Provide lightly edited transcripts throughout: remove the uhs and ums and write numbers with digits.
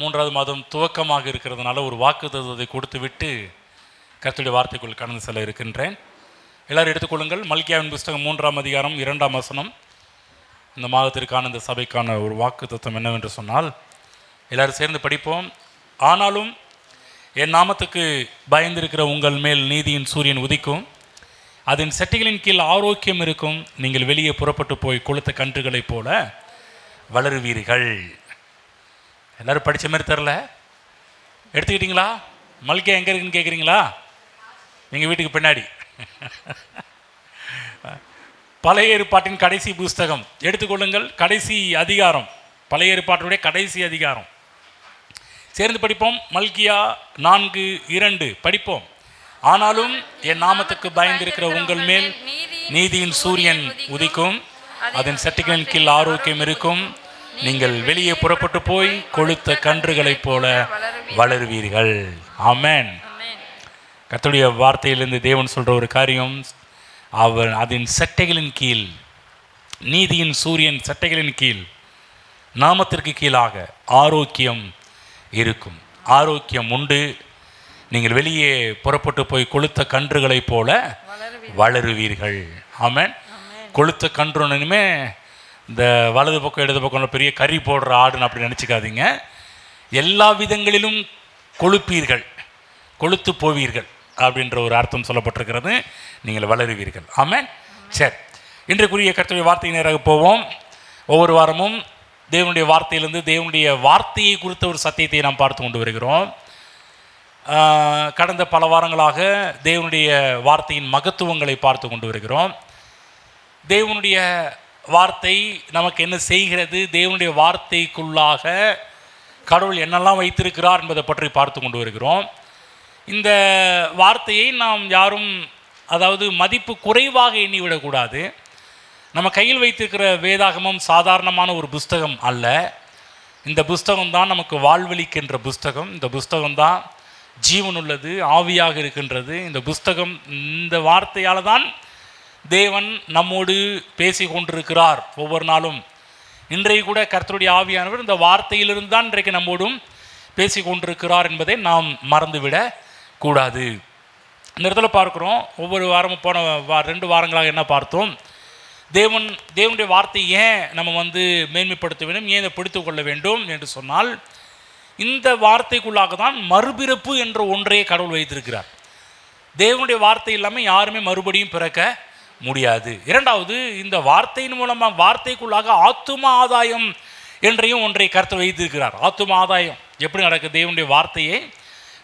மூன்றாவது மாதம் துவக்கமாக இருக்கிறதுனால ஒரு வாக்குத்தத்தத்தை கொடுத்து விட்டு கர்த்தருடைய வார்த்தைக்குள் கடந்து செல்ல இருக்கின்றேன். எல்லோரும் எடுத்துக்கொள்ளுங்கள். மல்கியாவின் புஸ்தகம் 3ஆம் அதிகாரம் 2ஆம் வசனம். இந்த மாதத்திற்கான இந்த சபைக்கான ஒரு வாக்குத்தத்தம் என்னவென்று சொன்னால், எல்லோரும் சேர்ந்து படிப்போம். ஆனாலும் என் நாமத்துக்கு பயந்திருக்கிற உங்கள் மேல் நீதியின் சூரியன் உதிக்கும், அதன் செட்டைகளின் கீழ் ஆரோக்கியம் இருக்கும், நீங்கள் வெளியே புறப்பட்டு போய் கொளுத்த கன்றுகளைப் போல வளருவீர்கள். எல்லோரும் படித்த மாதிரி தெரில, எடுத்துக்கிட்டிங்களா? மல்கியா எங்கே இருக்குன்னு கேட்குறீங்களா? எங்கள் வீட்டுக்கு பின்னாடி. பழைய ஏற்பாட்டின் கடைசி புஸ்தகம் எடுத்துக்கொள்ளுங்கள். கடைசி அதிகாரம், பழைய ஏற்பாட்டுடைய கடைசி அதிகாரம். சேர்ந்து படிப்போம். மல்கியா 4:2 படிப்போம். ஆனாலும் என் நாமத்துக்கு பயந்திருக்கிற உங்கள் மேல் நீதியின் சூரியன் உதிக்கும், அதன் செட்டைகளின் கீழ் ஆரோக்கியம் இருக்கும், நீங்கள் வெளியே புறப்பட்டு போய் கொளுத்த கன்றுகளைப் போல வளருவீர்கள். ஆமென். கர்த்தருடைய வார்த்தையிலிருந்து தேவன் சொல்கிற ஒரு காரியம், அவன் அதன் செட்டைகளின் கீழ், நீதியின் சூரியன் செட்டைகளின் கீழ், நாமத்திற்கு கீழாக ஆரோக்கியம் இருக்கும். ஆரோக்கியம் உண்டு, நீங்கள் வெளியே புறப்பட்டு போய் கொளுத்த கன்றுகளைப் போல வளருவீர்கள். ஆமென். கொளுத்த கன்றுனுமே இந்த வலது பக்கம் இடது பக்கம் பெரிய கறி போடுற ஆடுன்னு அப்படி நினச்சிக்காதீங்க. எல்லா விதங்களிலும் கொழுப்பீர்கள், கொளுத்து போவீர்கள் அப்படின்ற ஒரு அர்த்தம் சொல்லப்பட்டிருக்கிறது. நீங்கள் வளருவீர்கள். ஆமென். சரி, இன்றைக்குரிய கர்த்தருடைய வார்த்தை நேராக போவோம். ஒவ்வொரு வாரமும் தேவனுடைய வார்த்தையிலிருந்து தேவனுடைய வார்த்தையை குறித்த ஒரு சத்தியத்தை நாம் பார்த்து கொண்டு வருகிறோம். கடந்த பல வாரங்களாக தேவனுடைய வார்த்தையின் மகத்துவங்களை பார்த்து கொண்டு வருகிறோம். தேவனுடைய வார்த்தை நமக்கு என்ன செய்கிறது, தேவனுடைய வார்த்தைக்குள்ளாக கடவுள் என்னெல்லாம் வைத்திருக்கிறார் என்பதை பற்றி பார்த்து கொண்டு வருகிறோம். இந்த வார்த்தையை நாம் யாரும் மதிப்பு குறைவாக எண்ணிவிடக்கூடாது. நம்ம கையில் வைத்திருக்கிற வேதாகமம் சாதாரணமான ஒரு புஸ்தகம் அல்ல. இந்த புஸ்தகம்தான் நமக்கு வாழ்வளிக்கின்ற புஸ்தகம். இந்த புஸ்தகம்தான் ஜீவனுள்ளது, ஆவியாக இருக்கின்றது. இந்த புஸ்தகம், இந்த வார்த்தையால் தான் தேவன் நம்மோடு பேசி கொண்டிருக்கிறார் ஒவ்வொரு நாளும். இன்றைக்கு கூட கர்த்தருடைய ஆவியானவர் இந்த வார்த்தையிலிருந்து தான் இன்றைக்கு நம்மோடும் பேசி கொண்டிருக்கிறார் என்பதை நாம் மறந்துவிட கூடாது. இந்த இடத்துல பார்க்குறோம், ஒவ்வொரு வாரமும் போன 2 வாரங்களாக என்ன பார்த்தோம், தேவனுடைய வார்த்தை ஏன் நம்ம மேன்மைப்படுத்த வேண்டும், ஏன் இதை பிடித்து கொள்ள வேண்டும் என்று சொன்னால், இந்த வார்த்தைக்குள்ளாக தான் மறுபிறப்பு என்ற ஒன்றையே கடவுள் வைத்திருக்கிறார். தேவனுடைய வார்த்தை இல்லாமல் யாருமே மறுபடியும் பிறக்க முடியாது. இரண்டாவது, இந்த வார்த்தையின் மூலமாக வார்த்தைக்குள்ளாக ஆத்தும ஆதாயம் என்றையும் ஒன்றை கர்த்தர் வைத்திருக்கிறார். ஆத்தும ஆதாயம் எப்படி நடக்குது? தேவனுடைய வார்த்தையை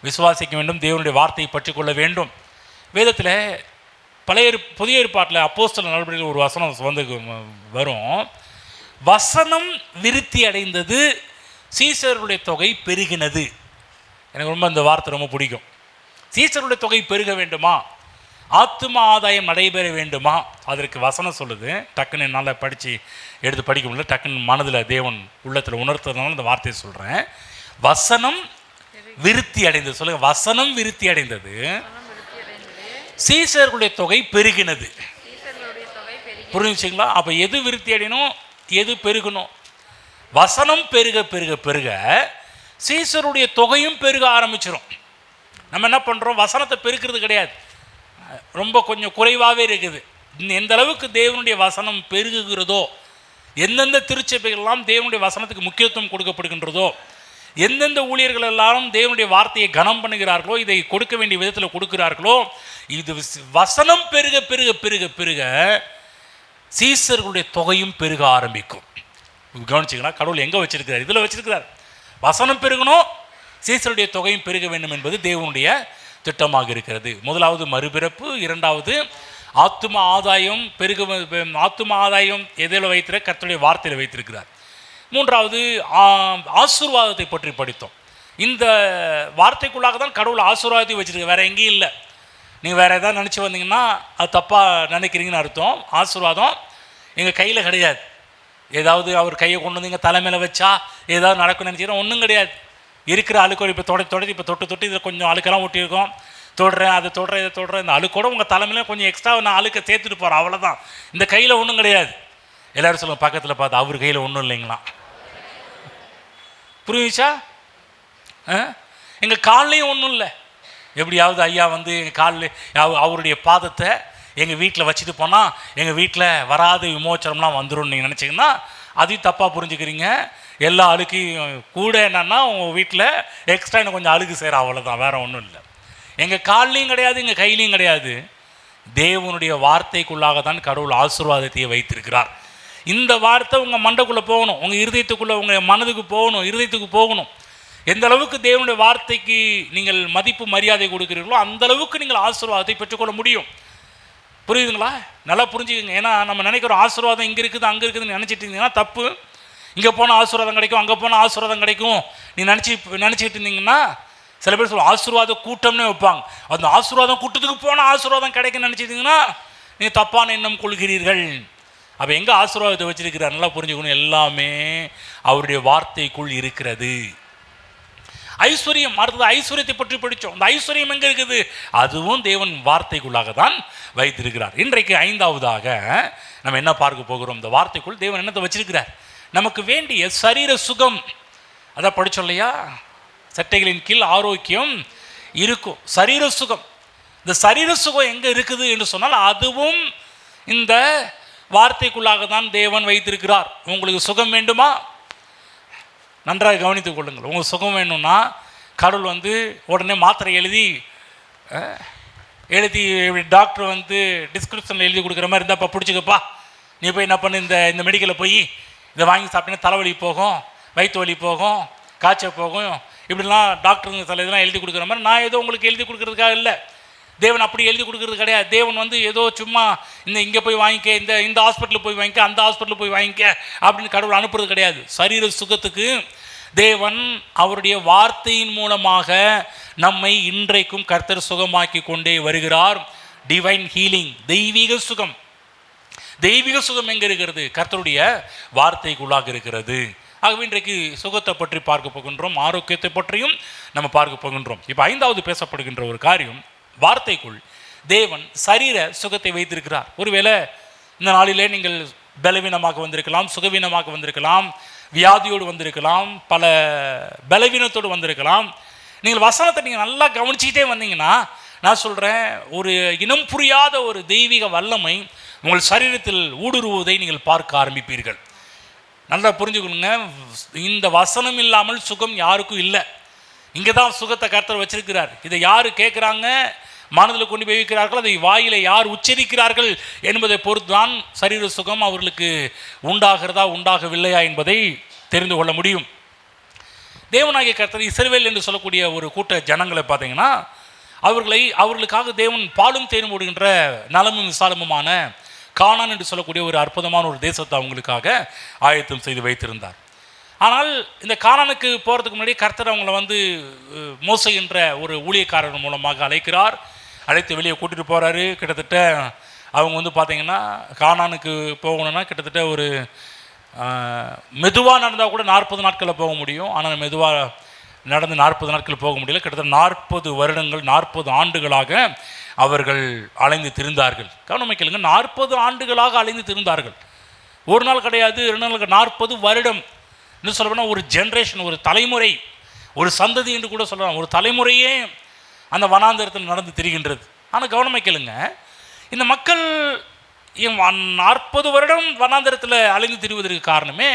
விசுவாசிக்க வேண்டும், தேவனுடைய வார்த்தையை பற்றி கொள்ள வேண்டும். வேதத்தில் புதிய ஏற்பாட்டில் அப்போஸ்தலர் நடவடிக்கையில் ஒரு வசனம் வரும், வசனம் விருத்தி அடைந்தது, சீசருடைய தொகை பெருகினது. எனக்கு ரொம்ப இந்த வார்த்தை ரொம்ப பிடிக்கும். சீசருடைய தொகை பெருக வேண்டுமா, ஆத்தும ஆதாயம் நடைபெற வேண்டுமா, அதற்கு வசனம் சொல்லுது. டக்குன்னு என்னால் எடுத்து படிக்க முடியல, டக்குன்னு மனதில் தேவன் உள்ளத்தில் உணர்த்ததுனால இந்த வார்த்தையை சொல்கிறேன். வசனம் விருத்தி அடைந்தது. சொல்லுங்கள், வசனம் விருத்தி அடைந்தது, சீசர்களுடைய தொகை பெருகினது. புரிஞ்சுங்களா? அப்போ எது விருத்தி அடையணும், எது பெருகணும்? வசனம் பெருக பெருக பெருக சீசருடைய தொகையும் பெருக ஆரம்பிச்சிடும். நம்ம என்ன பண்ணுறோம், வசனத்தை பெருக்கிறது கிடையாது, ரொம்ப கொஞ்சம் குறைவாகவே இருக்குது. எந்த அளவுக்கு தேவனுடைய வசனம் பெருகுகிறதோ, எந்தெந்த திருச்சபைகளெல்லாம் தேவனுடைய வசனத்துக்கு முக்கியத்துவம் கொடுக்கப்படுகின்றதோ, எந்தெந்த ஊழியர்கள் எல்லாரும் தேவனுடைய வார்த்தையை கனம் பண்ணுகிறார்களோ, இதை கொடுக்க வேண்டிய விதத்தில் கொடுக்கிறார்களோ, இது வசனம் பெருக பெருக பெருக பெருக சீசர்களுடைய தொகையும் பெருக ஆரம்பிக்கும். கவனிச்சிங்கன்னா, கடவுள் எங்கே வச்சிருக்கிறார்? இதில் வச்சிருக்கிறார். வசனம் பெருகணும், சீசருடைய தொகையும் பெருக வேண்டும் என்பது தேவனுடைய திட்டமாக இருக்கிறது. முதலாவது மறுபிறப்பு, இரண்டாவது ஆத்தும ஆதாயம் ஆத்தும ஆதாயம் எதில் வைத்திருக்கிற? கர்த்தருடைய வார்த்தையில் வைத்திருக்கிறார். மூன்றாவது ஆசீர்வாதத்தை பற்றி படித்தோம். இந்த வார்த்தைக்குள்ளாக தான் கடவுள் ஆசீர்வாதத்தை வச்சிருக்க, வேற எங்கேயும் இல்லை. நீங்கள் வேற ஏதாவது நினச்சி வந்தீங்கன்னா அது தப்பாக நினைக்கிறீங்கன்னு அர்த்தம். ஆசீர்வாதம் எங்கள் கையில் கிடையாது. ஏதாவது அவர் கையை கொண்டு வந்து எங்கள் தலைமையில் வச்சா ஏதாவது நடக்கும்னு நினச்சிங்கன்னா ஒன்றும் கிடையாது. இருக்கிற அழுக்கோடு இப்போ தொட்டு இதில் கொஞ்சம் அழுக்கெல்லாம் ஒட்டியிருக்கோம், தொடுறேன், அதை தொடுறேன், இதை தொடுறேன், இந்த அழுக்கோட உங்கள் தலைமையில கொஞ்சம் எக்ஸ்ட்ரா நான் அழுக்க சேர்த்துட்டு போகிறேன், அவ்வளோதான். இந்த கையில் ஒன்றும் கிடையாது. எல்லோரும் சொல்லுங்கள், பக்கத்தில் பார்த்து அவர் கையில் ஒன்றும் இல்லைங்களா? புரியுச்சா? எங்கள் கால்லையும் ஒன்றும் இல்லை. எப்படியாவது ஐயா வந்து எங்கள் காலில் அவருடைய பாதத்தை எங்கள் வீட்டில் வச்சுட்டு போனால் எங்கள் வீட்டில் வராத விமோச்சனம்லாம் வந்துடும் நீங்கள் நினச்சிங்கன்னா அதையும் தப்பாக புரிஞ்சுக்கிறீங்க. எல்லா அழுக்கையும் கூட என்னன்னா உங்கள் வீட்டில் எக்ஸ்ட்ரா இன்னும் கொஞ்சம் அழுக்கு செய்கிற, அவ்வளோதான், வேறு ஒன்றும் இல்லை. எங்கள் கால்லையும் கிடையாது, எங்கள் கையிலையும் கிடையாது. தேவனுடைய வார்த்தைக்குள்ளாக தான் கடவுள் ஆசீர்வாதத்தையே வைத்திருக்கிறார். இந்த வார்த்தை உங்கள் மண்டைக்குள்ளே போகணும், உங்கள் இருதயத்துக்குள்ளே, உங்கள் மனதுக்கு போகணும், இருதயத்துக்கு போகணும். எந்த அளவுக்கு தேவனுடைய வார்த்தைக்கு நீங்கள் மதிப்பு மரியாதை கொடுக்கிறீர்களோ அந்த அளவுக்கு நீங்கள் ஆசீர்வாதத்தை பெற்றுக்கொள்ள முடியும். புரியுதுங்களா? நல்லா புரிஞ்சுக்கோங்க. ஏன்னா நம்ம நினைக்கிறோம் ஆசீர்வாதம் இங்கே இருக்குது அங்கே இருக்குதுன்னு நினச்சிட்டு இருந்தீங்கன்னா தப்பு. இங்கே போனால் ஆசீர்வாதம் கிடைக்கும், அங்கே போனால் ஆசீர்வாதம் கிடைக்கும் நீ நினச்சிட்டு இருந்தீங்கன்னா சில பேர் சொல்லுவாங்க ஆசீர்வாத கூட்டம்னே வைப்பாங்க. அந்த ஆசீர்வாதம் கூட்டத்துக்கு போனால் ஆசீர்வாதம் கிடைக்குன்னு நினச்சிட்டிங்கன்னா நீங்கள் தப்பான எண்ணம் கொள்கிறீர்கள். அப்போ எங்கே ஆசீர்வாதத்தை வச்சிருக்கிறார் நல்லா புரிஞ்சுக்கணும். எல்லாமே அவருடைய வார்த்தைக்குள் இருக்கிறது. ஐஸ்வர்யம், அடுத்தது ஐஸ்வர்யத்தை பற்றி படித்தோம். அந்த ஐஸ்வர்யம் எங்கே இருக்குது? அதுவும் தேவன் வார்த்தைக்குள்ளாக தான் வைத்திருக்கிறார். இன்றைக்கு ஐந்தாவதாக நம்ம என்ன பார்க்க போகிறோம்? இந்த வார்த்தைக்குள் தேவன் என்னத்தை வச்சிருக்கிறார்? நமக்கு வேண்டிய சரீர சுகம். அதான் படித்தோம் இல்லையா? சட்டைகளின் கீழ் ஆரோக்கியம் இருக்கும். சரீர சுகம். இந்த சரீர சுகம் எங்கே இருக்குது என்று சொன்னால் அதுவும் இந்த வார்த்தைக்குள்ளாக தான் தேவன் வைத்திருக்கிறார். உங்களுக்கு சுகம் வேண்டுமா? நன்றாக கவனித்துக் கொள்ளுங்கள். உங்களுக்கு சுகம் வேணும்னா கடவுள் வந்து உடனே மாத்திரை எழுதி டாக்டர் வந்து டிஸ்கிரிப்ஷனில் எழுதி கொடுக்குற மாதிரி இருந்தால் இப்போ பிடிச்சிக்கப்பா, நீ போய் என்ன பண்ணு, இந்த மெடிக்கலில் போய் இதை வாங்கி சாப்பிட்டீங்கன்னா தலைவலி போகும், வயிற்று வலி போகும், காய்ச்சல் போகும், இப்படிலாம் டாக்டருங்க சில இதெல்லாம் எழுதி கொடுக்குற மாதிரி நான் ஏதோ உங்களுக்கு எழுதி கொடுக்குறதுக்காக இல்லை. தேவன் அப்படி எழுதி கொடுக்குறது கிடையாது. தேவன் வந்து ஏதோ சும்மா இங்கே போய் வாங்கிக்க, இந்த ஹாஸ்பிட்டலில் போய் வாங்கிக்க, அந்த ஹாஸ்பிட்டலில் போய் வாங்கிக்க அப்படின்னு கடவுள் அனுப்புறது கிடையாது. சரீர சுகத்துக்கு தேவன் அவருடைய வார்த்தையின் மூலமாக நம்மை இன்றைக்கும் கர்த்தர் சுகமாக்கி கொண்டே வருகிறார். டிவைன் ஹீலிங், தெய்வீக சுகம். தெய்வீக சுகம் எங்கே இருக்கிறது? கர்த்தருடைய வார்த்தைக்குள்ளாக இருக்கிறது. ஆகவே இன்றைக்கு சுகத்தை பற்றி பார்க்க போகின்றோம், ஆரோக்கியத்தை பற்றியும் நம்ம பார்க்க போகின்றோம். இப்போ ஐந்தாவது பேசப்படுகின்ற ஒரு காரியம், வார்த்தைக்குள் தேவன் சரீர சுகத்தை வைத்திருக்கிறார். ஒருவேளை இந்த நாளிலே நீங்கள் பலவீனமாக வந்திருக்கலாம், சுகவீனமாக வந்திருக்கலாம், வியாதியோடு வந்திருக்கலாம், பல பலவீனத்தோடு வந்திருக்கலாம். நீங்கள் வசனத்தை நீங்கள் நல்லா கவனிச்சுக்கிட்டே வந்தீங்கன்னா நான் சொல்கிறேன், ஒரு இனம் புரியாத ஒரு தெய்வீக வல்லமை உங்கள் சரீரத்தில் ஊடுருவதை நீங்கள் பார்க்க ஆரம்பிப்பீர்கள். நல்லா புரிஞ்சுக்கணுங்க. இந்த வசனம் இல்லாமல் சுகம் யாருக்கும் இல்லை. இங்கே தான் சுகத்தை கர்த்தர் வச்சிருக்கிறார். இதை யார் கேட்குறாங்க, மனதில் கொண்டு போய் வைக்கிறார்கள், அதை வாயில யார் உச்சரிக்கிறார்கள் என்பதை பொறுத்து தான் சரீர சுகம் அவர்களுக்கு உண்டாகிறதா உண்டாகவில்லையா என்பதை தெரிந்து கொள்ள முடியும். தேவனாகிய கர்த்தர் இஸ்ரவேல் என்று சொல்லக்கூடிய ஒரு கூட்ட ஜனங்களை பார்த்தீங்கன்னா அவர்களுக்காக தேவன் பாலும் தேனும் ஓடுகின்ற நலமும் விசாலமுமான கானான் என்று சொல்லக்கூடிய ஒரு அற்புதமான ஒரு தேசத்தை அவங்களுக்காக ஆயத்தம் செய்து வைத்திருந்தார். ஆனால் இந்த கானானுக்கு போகிறதுக்கு முன்னாடி கர்த்தர் அவங்கள வந்து மோசே என்ற ஒரு ஊழியக்காரர் மூலமாக அழைக்கிறார். அழைத்து வெளியே கூட்டிகிட்டு போகிறாரு. கிட்டத்தட்ட அவங்க வந்து பார்த்திங்கன்னா கானானுக்கு போகணுன்னா கிட்டத்தட்ட ஒரு மெதுவாக நடந்தால் கூட 40 நாட்களில் போக முடியும். ஆனால் மெதுவாக நடந்து 40 நாட்கள் போக முடியல. கிட்டத்தட்ட 40 வருடங்கள் 40 ஆண்டுகளாக அவர்கள் அலைந்து திரிந்தார்கள். கவனமாக கேளுங்க, 40 ஆண்டுகளாக அலைந்து திரிந்தார்கள். ஒரு நாள் கிடையாது, 2 நாள், 40 வருடம். இன்னும் சொல்லப்போனால் ஒரு ஜென்ரேஷன், ஒரு தலைமுறை, ஒரு சந்ததி என்று கூட சொல்லலாம். ஒரு தலைமுறையே அந்த வனாந்தரத்தில் நடந்து திரிகின்றது. ஆனால் கவனமாக கேளுங்க, இந்த மக்கள் 40 வருடம் வனாந்தரத்தில் அலைந்து திரிவதற்கு காரணமே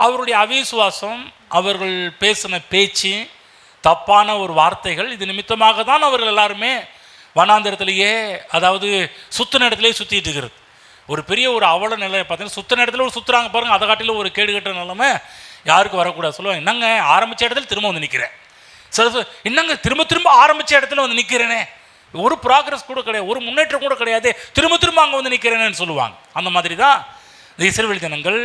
அவருடைய அவிசுவாசம், அவர்கள் பேசின பேச்சு, தப்பான ஒரு வார்த்தைகள். இது நிமித்தமாக தான் அவர்கள் எல்லாருமே வனாந்தரத்திலேயே, அதாவது சுத்தின இடத்துலேயே சுற்றிட்டு இருக்கிறது. ஒரு பெரிய ஒரு அவல நிலை பார்த்தீங்கன்னா, சுத்தின இடத்துல ஒரு சுற்றுறாங்க பாருங்கள், அதை காட்டிலும் ஒரு கேடு கட்ட நிலைமை யாருக்கும் வரக்கூடாது. சொல்லுவாங்க, என்னங்க ஆரம்பித்த இடத்துல திரும்ப வந்து நிற்கிறேன், என்னங்க திரும்ப ஆரம்பித்த இடத்துல வந்து நிற்கிறேனே, ஒரு ப்ராக்ரஸ் கூட கிடையாது, ஒரு முன்னேற்றம் கூட கிடையாது, திரும்ப அங்கே வந்து நிற்கிறேன்னு சொல்லுவாங்க. அந்த மாதிரி தான் இந்த இஸ்ரவேல் ஜனங்கள்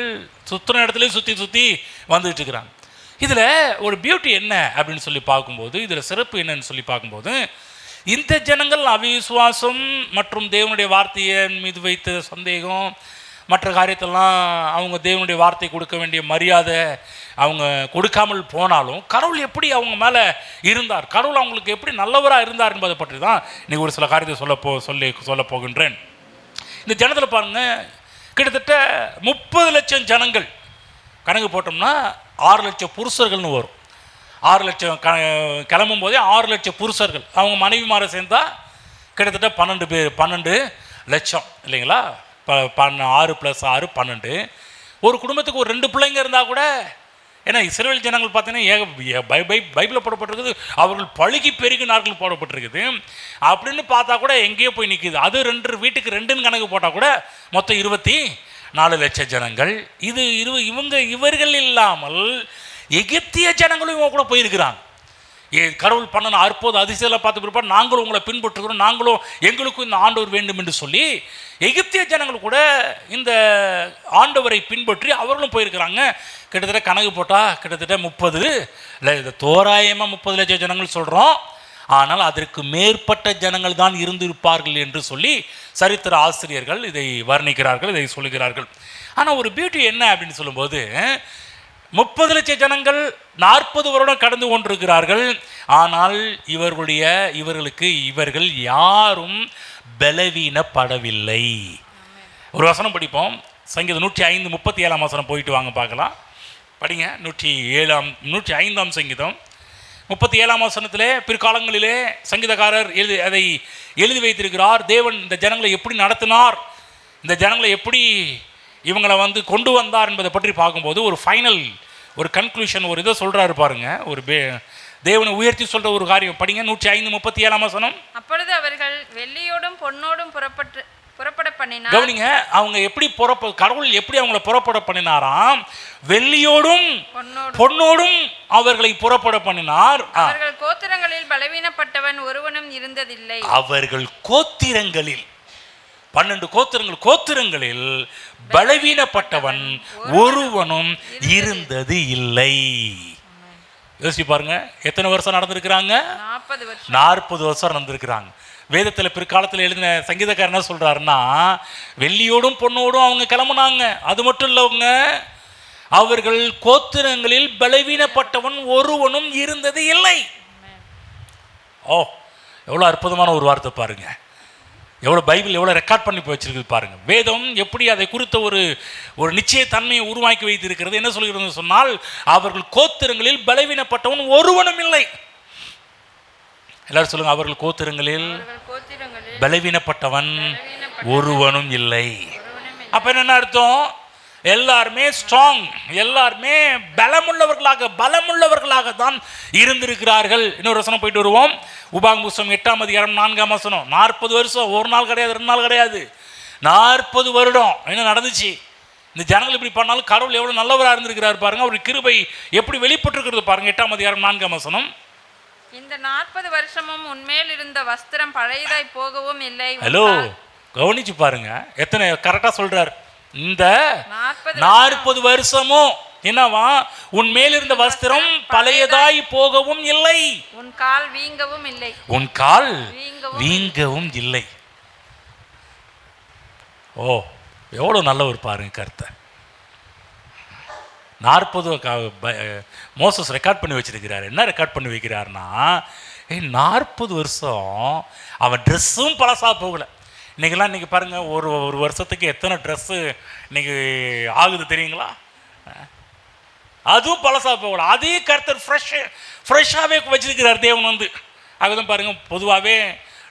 சுற்றின இடத்துலேயே சுற்றி வந்துட்டு இருக்கிறாங்க. இதில் ஒரு பியூட்டி என்ன அப்படின்னு சொல்லி பார்க்கும்போது, இதில் சிறப்பு என்னன்னு சொல்லி பார்க்கும்போது, இந்த ஜனங்கள் அவிசுவாசம் மற்றும் தேவனுடைய வார்த்தையின் மீது வைத்த சந்தேகம், மற்ற காரியத்தெல்லாம் அவங்க தேவனுடைய வார்த்தை கொடுக்க வேண்டிய மரியாதை அவங்க கொடுக்காமல் போனாலும் கடவுள் எப்படி அவங்க மேலே இருந்தார், கடவுள் அவங்களுக்கு எப்படி நல்லவராக இருந்தார் என்பதை பற்றி தான் இன்றைக்கி ஒரு சில காரியத்தை சொல்ல போகின்றேன். இந்த ஜனத்தில் பாருங்கள், கிட்டத்தட்ட 30 லட்சம் ஜனங்கள் கணக்கு போட்டோம்னா 6 லட்சம் புருஷர்கள்னு வரும். 6 லட்சம் கிளம்பும் போதே 6 லட்சம் புருஷர்கள், அவங்க மனைவிமாரை சேர்ந்தா கிட்டத்தட்ட 12 லட்சம் இல்லைங்களா? 6 + 6 12. ஒரு குடும்பத்துக்கு ஒரு 2 பிள்ளைங்க இருந்தால் கூட, ஏன்னா இஸ்ரவேல் ஜனங்கள் பார்த்தீங்கன்னா பைபிளில் போடப்பட்டிருக்குது, அவர்கள் பழுகி பெருகினார்கள் போடப்பட்டிருக்குது. அப்படின்னு பார்த்தா கூட எங்கேயோ போய் நிற்கிது. அது 2 வீட்டுக்கு 2ன்னு கணக்கு போட்டால் கூட மொத்தம் 24 லட்சம் ஜனங்கள். இவர்கள் இல்லாமல் எகிப்திய ஜனங்களும் இவங்க கூட போயிருக்கிறாங்க. கடவுள் பண்ண அற்புத அதிசயங்களை பார்த்து பிற்பாடு நாங்களும் உங்களை பின்பற்றுகிறோம், நாங்களும் எங்களுக்கும் இந்த ஆண்டவர் வேண்டும் என்று சொல்லி எகிப்திய ஜனங்கள் கூட இந்த ஆண்டவரை பின்பற்றி அவர்களும் போயிருக்கிறாங்க. கிட்டத்தட்ட கணக்கு போட்டால் கிட்டத்தட்ட 30 தோராயமாக 30 லட்சம் ஜனங்கள் சொல்கிறோம். ஆனால் அதற்கு மேற்பட்ட ஜனங்கள் தான் இருந்திருப்பார்கள் என்று சொல்லி சரித்திர ஆசிரியர்கள் இதை வர்ணிக்கிறார்கள், இதை சொல்லுகிறார்கள். ஆனால் ஒரு பியூட்டி என்ன அப்படின்னு சொல்லும்போது, 30 லட்சம் ஜனங்கள் 40 வருடம் கடந்து கொண்டிருக்கிறார்கள். ஆனால் இவர்கள் யாரும் பலவீனப்படவில்லை. ஒரு வசனம் படிப்போம். சங்கீதம் 105 37 வசனம் போயிட்டு வாங்க பார்க்கலாம். படிங்க. 105 சங்கீதம் 37 வசனத்திலே பிற்காலங்களிலே சங்கீதக்காரர் அதை எழுதி வைத்திருக்கிறார். தேவன் இந்த ஜனங்களை எப்படி நடத்தினார், இந்த ஜனங்களை எப்படி இவங்களை கொண்டு வந்தார் என்பதை பற்றி பார்க்கும்போது ஒரு ஃபைனல், ஒரு கன்க்ளூஷன், ஒரு இதை சொல்கிறாரு பாருங்க. ஒரு தேவனை உயர்த்தி சொல்கிற ஒரு காரியம். படிங்க. 105 37 வசனம். அப்பொழுது அவர்கள் வெள்ளியோடும் பொன்னோடும் புறப்பட பண்ணினார். கவனிங்க, அவங்க எப்படி கடவுள் எப்படி அவங்களை புறப்பட பண்ணினாராம்? வெள்ளியோடும் பொன்னோடும் அவர்களை புறப்பட பண்ணினார். அவர்கள் கோத்திரங்களில் பலவீனப்பட்டவன் ஒருவனும் இருந்ததில்லை. அவர்கள் கோத்திரங்களில் 12 கோத்திரங்களில் பலவீனப்பட்டவன் ஒருவனும் இருந்தது இல்லை. யோசிச்சு பாருங்க, எத்தனை வருஷம் நடந்திருக்கிறாங்க? 40 வருஷம் நடந்திருக்கிறாங்க. வேதத்தில் பிற்காலத்தில் எழுதின சங்கீதக்காரர் என்ன சொல்றாருன்னா, வெள்ளியோடும் பொண்ணோடும் அவங்க கிளம்புனாங்க. அது மட்டும் இல்லவங்க, அவர்கள் கோத்திரங்களில் பலவீனப்பட்டவன் ஒருவனும் இருந்தது இல்லை. ஓ, எவ்வளோ அற்புதமான ஒரு வார்த்தை பாருங்க. எவ்வளோ பைபிள் எவ்வளோ ரெக்கார்ட் பண்ணி வச்சிருக்குது பாருங்கள். வேதம் எப்படி அதை குறித்த ஒரு நிச்சயத்தன்மையை உருவாக்கி வைத்திருக்கிறது. என்ன சொல்கிறது சொன்னால், அவர்கள் கோத்திரங்களில் பலவீனப்பட்டவன் ஒருவனும் இல்லை. எல்லாரும் சொல்லுங்க, அவர்கள் கோத்திரங்களில் பலவீனப்பட்டவன் ஒருவனும் இல்லை. அப்ப என்ன அர்த்தம்? எல்லாருமே ஸ்ட்ராங், எல்லாருமே பலமுள்ளவர்களாக தான் இருந்திருக்கிறார்கள். இன்னொரு வசனம் போயிட்டு வருவோம். உபாகமம் புத்தகம் 8ஆம் அதிகாரம் 4ஆம் வசனம். 40 வருஷம், ஒரு நாள் கிடையாது, 2 நாள் கிடையாது, 40 வருடம் என்ன நடந்துச்சு? இந்த ஜனங்கள் இப்படி பண்ணாலும் கடவுள் எவ்வளவு நல்லவராக இருந்திருக்கிறார் பாருங்க. அவருடைய கிருபை எப்படி வெளிப்பட்டிருக்கிறது பாருங்க. 8ஆம் அதிகாரம் 4ஆம் வசனம். இந்த 40 வருஷமும் உன்மேல் இருந்த வஸ்திரம் பழையதாய் போகவும் இல்லை. ஹலோ, கவனிச்சு பாருங்க, எத்தனை கரெக்டா சொல்றார். இந்த 40 வருஷமும் என்னவா? உன் மேல் இருந்த வஸ்திரம் பழையதாய் போகவும் இல்லை, உன் கால் வீங்கவும் இல்லை, உன் கால் வீங்கவும் இல்லை. ஓ, எவ்வளவு நல்ல ஒரு பாருங்க கருத்தை. 40 மோசஸ் ரெக்கார்ட் பண்ணி வச்சிருக்கிறார். என்ன ரெக்கார்ட் பண்ணி வைக்கிறார்னா, 40 வருஷம் அவன் ட்ரெஸ்ஸும் பழசா போகல. இன்றைக்கி பாருங்கள், ஒரு வருஷத்துக்கு எத்தனை ட்ரெஸ்ஸு இன்றைக்கி ஆகுது தெரியுங்களா? அதுவும் பழசாக போகலாம். அதே கர்த்தர் ஃப்ரெஷ்ஷாகவே வச்சிருக்கிறார் தேவன் அதுதான் பாருங்கள். பொதுவாகவே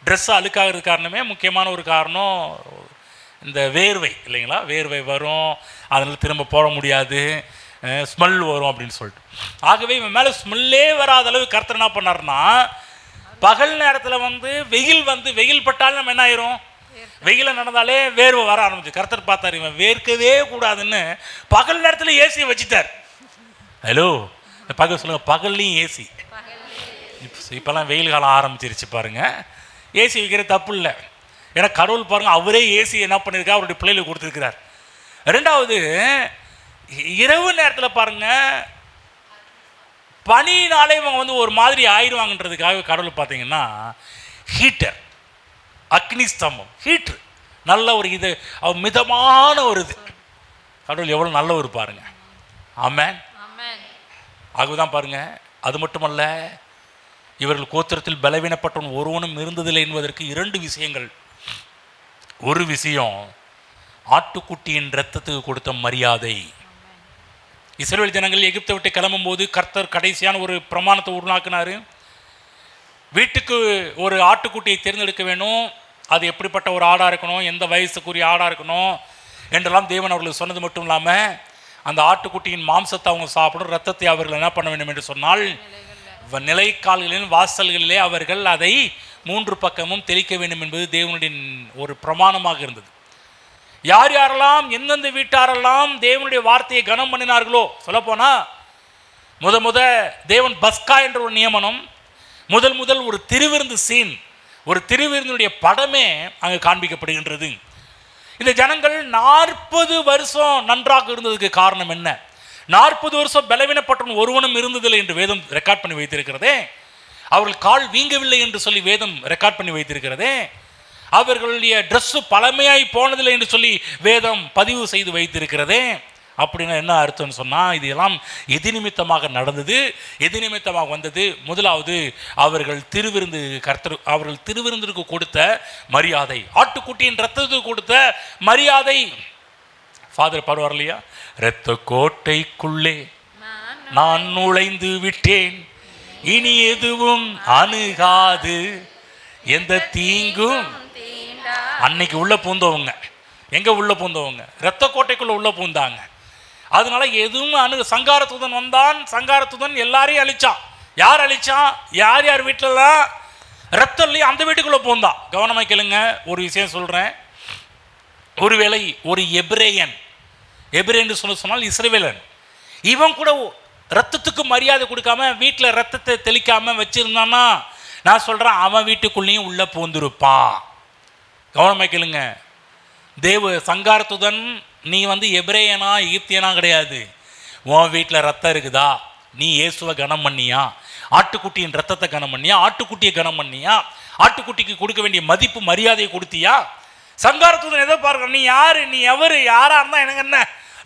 ட்ரெஸ்ஸு அழுக்காகிறது காரணமே, முக்கியமான ஒரு காரணம் இந்த வேர்வை இல்லைங்களா? வேர்வை வரும், அதனால் திரும்ப போட முடியாது, ஸ்மெல் வரும் அப்படின்னு சொல்லிட்டு. ஆகவே இவன் மேலே ஸ்மெல்லே வராத அளவு கர்த்தர் என்ன பண்ணார்னா, பகல் நேரத்தில் வெயில் பட்டாலும் நம்ம என்ன ஆயிரும்? வெயில நடந்தாலே வேர்வை வர ஆரம்பிச்சு. கர்த்தர் பார்த்தார், இவன் வேர்க்கவே கூடாதுன்னு பகல் நேரத்தில் ஏசியை வச்சுட்டார். ஹலோ, பகல் சொல்லுங்க, பகல்லையும் ஏசி. இப்போல்லாம் வெயில் காலம் ஆரம்பிச்சிருச்சு பாருங்க. ஏசி வைக்கிற தப்பு இல்லை, ஏன்னா கடவுள் பாருங்க, அவரே ஏசி என்ன பண்ணியிருக்கா, அவருடைய பிள்ளைகளுக்கு கொடுத்துருக்கிறார். ரெண்டாவது, இரவு நேரத்தில் பாருங்க, பனினாலே இவங்க ஒரு மாதிரி ஆயிடுவாங்கன்றதுக்காக கடவுள் பார்த்தீங்கன்னா ஹீட்டர், அக்னி ஸ்தம்பம், ஹீட்ரு, நல்ல ஒரு இது, மிதமான ஒரு இது. கடவுள் எவ்வளோ நல்ல ஒரு பாருங்க. ஆமென். ஆகதான் பாருங்க. அது மட்டுமல்ல, இவர்கள் கோத்திரத்தில் பலவீனப்பட்டவன் ஒருவனும் இருந்ததில்லை என்பதற்கு 2 விஷயங்கள். ஒரு விஷயம், ஆட்டுக்குட்டியின் இரத்தத்துக்கு கொடுத்த மரியாதை. இஸ்ரவேல் ஜனங்கள் எகிப்தை விட்டு கிளம்பும் போது கர்த்தர் கடைசியான ஒரு பிரமாணத்தை உருவாக்குனாரு. வீட்டுக்கு ஒரு ஆட்டுக்குட்டியை தேர்ந்தெடுக்க வேணும். அது எப்படிப்பட்ட ஒரு ஆடாக இருக்கணும், எந்த வயசுக்குரிய ஆடாக இருக்கணும் என்றெல்லாம் தேவன் அவர்களுக்கு சொன்னது மட்டும் இல்லாமல் அந்த ஆட்டுக்குட்டியின் மாம்சத்தை அவங்க சாப்பிடும், ரத்தத்தை அவர்கள் என்ன பண்ண வேண்டும் என்று சொன்னால் நிலைக்கால்களின் வாசல்களிலே அவர்கள் அதை 3 பக்கமும் தெளிக்க வேண்டும் என்பது தேவனுடைய ஒரு பிரமாணமாக இருந்தது. யார் யாரெல்லாம் எந்தெந்த வீட்டாரெல்லாம் தேவனுடைய வார்த்தையை கனம் பண்ணினார்களோ, சொல்லப்போனால் முத தேவன் பஸ்கா என்ற ஒரு நியமனம், முதல் ஒரு திருவிருந்து சீன், ஒரு திருவிருந்தினுடைய படமே அங்கே காண்பிக்கப்படுகின்றது. இந்த ஜனங்கள் 40 வருஷம் நன்றாக இருந்ததுக்கு காரணம் என்ன? 40 வருஷம் பலவீனப்பட்டவன் ஒருவனும் இருந்ததில்லை என்று வேதம் ரெக்கார்ட் பண்ணி வைத்திருக்கிறதே. அவர்கள் கால் வீங்கவில்லை என்று சொல்லி வேதம் ரெக்கார்ட் பண்ணி வைத்திருக்கிறதே. அவர்களுடைய ட்ரெஸ்ஸு பழமையாய் போனதில்லை என்று சொல்லி வேதம் பதிவு செய்து வைத்திருக்கிறதே. அப்படின்னா என்ன அர்த்தம்னு சொன்னால், இது எல்லாம் எது நிமித்தமாக நடந்தது, எது நிமித்தமாக வந்தது? முதலாவது அவர்கள் திருவிருந்திற்கு கொடுத்த மரியாதை, ஆட்டுக்குட்டியின் ரத்தத்துக்கு கொடுத்த மரியாதை. ஃபாதர் பாடுவார் இல்லையா, இரத்த கோட்டைக்குள்ளே நான் நுழைந்து விட்டேன், இனி எதுவும் அணுகாது, எந்த தீங்கும். அன்னைக்கு உள்ள பூந்தவங்க எங்க உள்ள பூந்தவங்க இரத்த கோட்டைக்குள்ள உள்ள பூந்தாங்க. அதனால எதுவும் சங்காரத்துதன் வந்தான். சங்காரத்துதன் எல்லாரையும் அழிச்சான். யார் அழிச்சான்? யார் யார் வீட்டிலலாம் ரத்தம் இல்லையா அந்த வீட்டுக்குள்ள பூந்தான். கவனமாக கேளுங்க, ஒரு விஷயம் சொல்றேன். ஒருவேளை ஒரு எபிரேயன் சொன்னால் இஸ்ரவேலன், இவன் கூட ரத்தத்துக்கு மரியாதை கொடுக்காம வீட்டில் ரத்தத்தை தெளிக்காம வச்சிருந்தான்னா, நான் சொல்றேன் அவன் வீட்டுக்குள்ளேயும் உள்ள பூந்துருப்பான். கவனமாக கேளுங்க. சங்காரத்துடன் நீ எபிரேயனா எகிப்தியனா கிடையாது. உன் வீட்டில் ரத்தம் இருக்குதா, நீ இயேசுவை கனம் பண்ணியா? ஆட்டுக்குட்டியின் ரத்தத்தை கனம் பண்ணியா? ஆட்டுக்குட்டியை கனம் பண்ணியா? ஆட்டுக்குட்டிக்கு கொடுக்க வேண்டிய மதிப்பு மரியாதையை கொடுத்தியா? சங்காரத்துடன் எதை பார்க்க, நீ யாரு, நீ எவரு, யாரா இருந்தா எனக்கு என்ன,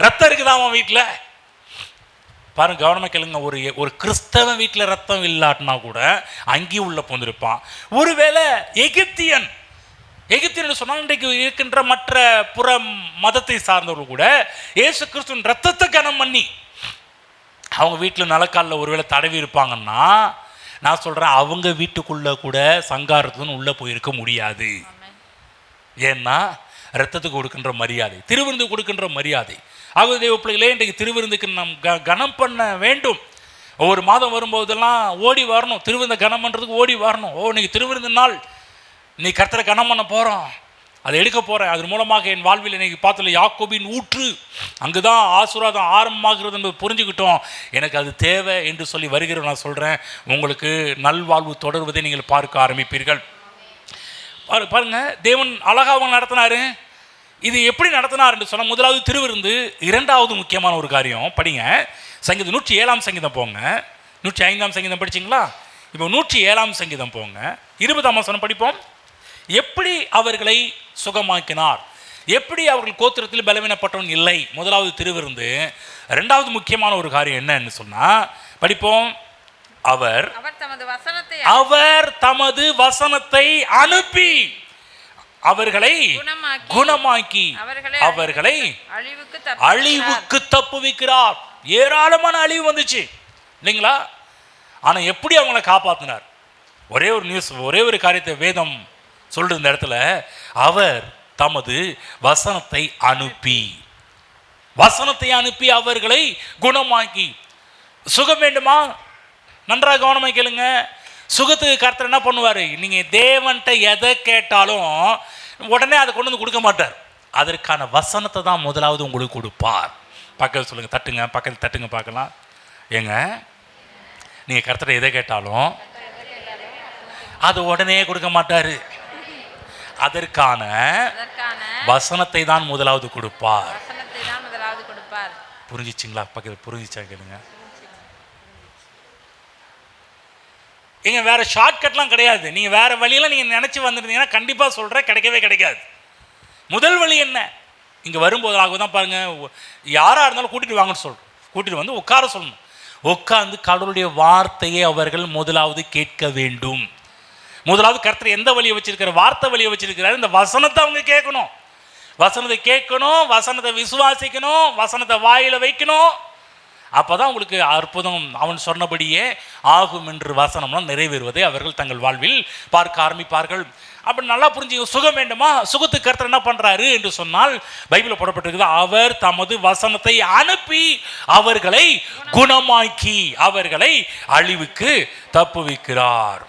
ரத்தம் இருக்குதா உன் வீட்டில்? பாருங்க, கவனமாக கேளுங்க. ஒரு கிறிஸ்தவ வீட்டில் ரத்தம் இல்லாட்டினா கூட அங்கேயும் உள்ள போந்திருப்பான். ஒருவேளை எகிப்தியன் சொன்னால் இன்றைக்கு இருக்கின்ற மற்ற புற மதத்தை சார்ந்தவர்கள் கூட இயேசு கிறிஸ்துவின் ரத்தத்தை கனம் பண்ணி அவங்க வீட்டில் நலக்காலில் ஒருவேளை தடவி இருப்பாங்கன்னா, நான் சொல்கிறேன் அவங்க வீட்டுக்குள்ளே கூட சங்காரத்துடன் உள்ளே போயிருக்க முடியாது. ஏன்னா ரத்தத்துக்கு கொடுக்கின்ற மரியாதை, திருவிருந்து கொடுக்கின்ற மரியாதை. ஆகவே தேவ பிள்ளைகளே, இன்றைக்கு திருவிருந்துக்கு நாம் கனம் பண்ண வேண்டும். ஒவ்வொரு மாதம் வரும்போதெல்லாம் ஓடி வரணும், திருவிருந்தை கனம் பண்ணுறதுக்கு ஓடி வரணும். இன்னைக்கு திருவிருந்து நாள், நீ கர்த்தரை கனம் பண்ண போகிறோம், அதை எடுக்க போகிறேன், அதன் மூலமாக என் வாழ்வில் இன்னைக்கு பார்த்துல யாக்கோபின் ஊற்று அங்கு தான் ஆசீர்வாதம் ஆரம்பமாகிறது என்பது புரிஞ்சுக்கிட்டோம். எனக்கு அது தேவை என்று சொல்லி வருகிற நான் சொல்கிறேன், உங்களுக்கு நல்வாழ்வு தொடர்வதை நீங்கள் பார்க்க ஆரம்பிப்பீர்கள். பாருங்க, தேவன் அழகாக அவங்க நடத்தினாரு. இது எப்படி நடத்தினார் என்று சொன்னால், முதலாவது திருவிருந்து. இரண்டாவது முக்கியமான ஒரு காரியம் படிங்க, சங்கீதம் 107ஆம் சங்கீதம் போங்க. 105ஆம் சங்கீதம் படிச்சிங்களா? இப்போ 107ஆம் சங்கீதம் போங்க, 20ஆம் வசனம் படிப்போம். எப்படி அவர்களை சுகமாக்கினார், எப்படி அவர்கள் கோத்திரத்தில் பலவீனப்பட்டவன் இல்லை. முதலாவது திருவிருந்து. இரண்டாவது முக்கியமான ஒரு காரியம் என்னன்னு சொன்னா படிப்போம். அவர் தமது வசனத்தை அனுப்பி அவர்களை குணமாக்கி அவர்களை அழிவுக்கு தப்புவிக்கிறார். ஏராளமான அழிவு வந்துச்சு இல்லைங்களா? ஆனா எப்படி அவங்களை காப்பாத்தினார்? ஒரே ஒரு நியூஸ், ஒரே ஒரு காரியத்தை வேதம் சொல்ற இந்த இடத்துல, அவர் தமது வசனத்தை அனுப்பி அவர்களை குணமாக்கி. சுகம் வேண்டுமா? நன்றாக கவனமாக கேளுங்க. சுகத்துக்கு கர்த்தர் என்ன பண்ணுவார்? நீங்கள் தேவன்கிட்ட எதை கேட்டாலும் உடனே அதை கொண்டு வந்து கொடுக்க மாட்டார். அதற்கான வசனத்தை தான் முதலாவது உங்களுக்கு கொடுப்பார். பக்கத்தில் சொல்லுங்கள், தட்டுங்க, பக்கத்தில் தட்டுங்க பார்க்கலாம். ஏங்க, நீங்கள் கர்த்தரை எதை கேட்டாலும் அது உடனே கொடுக்க மாட்டார். அதற்கான வசனத்தை தான் முதலாவது கொடுப்பார். புரிஞ்சிச்சிங்களா? பக்கத்தில் புரிஞ்சிச்சா கேளுங்க. ஏங்க, வேற ஷார்ட்கட்லாம் கிடையாது. நீங்கள் வேற வழியெல்லாம் நீங்கள் நினச்சி வந்துருந்தீங்கன்னா கண்டிப்பாக சொல்கிறேன், கிடைக்கவே கிடைக்காது. முதல் வழி என்ன? இங்கே வரும்போது தான் பாருங்கள், யாராக இருந்தாலும் கூட்டிகிட்டு வாங்கன்னு சொல்கிறோம். கூட்டிகிட்டு வந்து உட்கார சொல்லணும். உட்கார்ந்து கடவுளுடைய வார்த்தையை அவர்கள் முதலாவது கேட்க வேண்டும். முதலாவது கர்த்தர் எந்த வழியை வச்சிருக்கிற, வார்த்தை வழியை வச்சிருக்கிறார், இந்த வசனத்தை அவங்க கேட்கணும். வசனத்தை கேட்கணும், வசனத்தை விசுவாசிக்கணும், வசனத்தை வாயில வைக்கணும். அப்போதான் உங்களுக்கு அற்புதம் அவன் சொன்னபடியே ஆகும் என்று வசனம்லாம் நிறைவேறுவதை அவர்கள் தங்கள் வாழ்வில் பார்க்க ஆரம்பிப்பார்கள். அப்படி நல்லா புரிஞ்சுங்க. சுகம் வேண்டுமா? சுகத்துக்கு கர்த்தர் என்ன பண்றாரு என்று சொன்னால் பைபிளில் போடப்பட்டிருக்குது, அவர் தமது வசனத்தை அனுப்பி அவர்களை குணமாக்கி அவர்களை அழிவுக்கு தப்புவிக்கிறார்.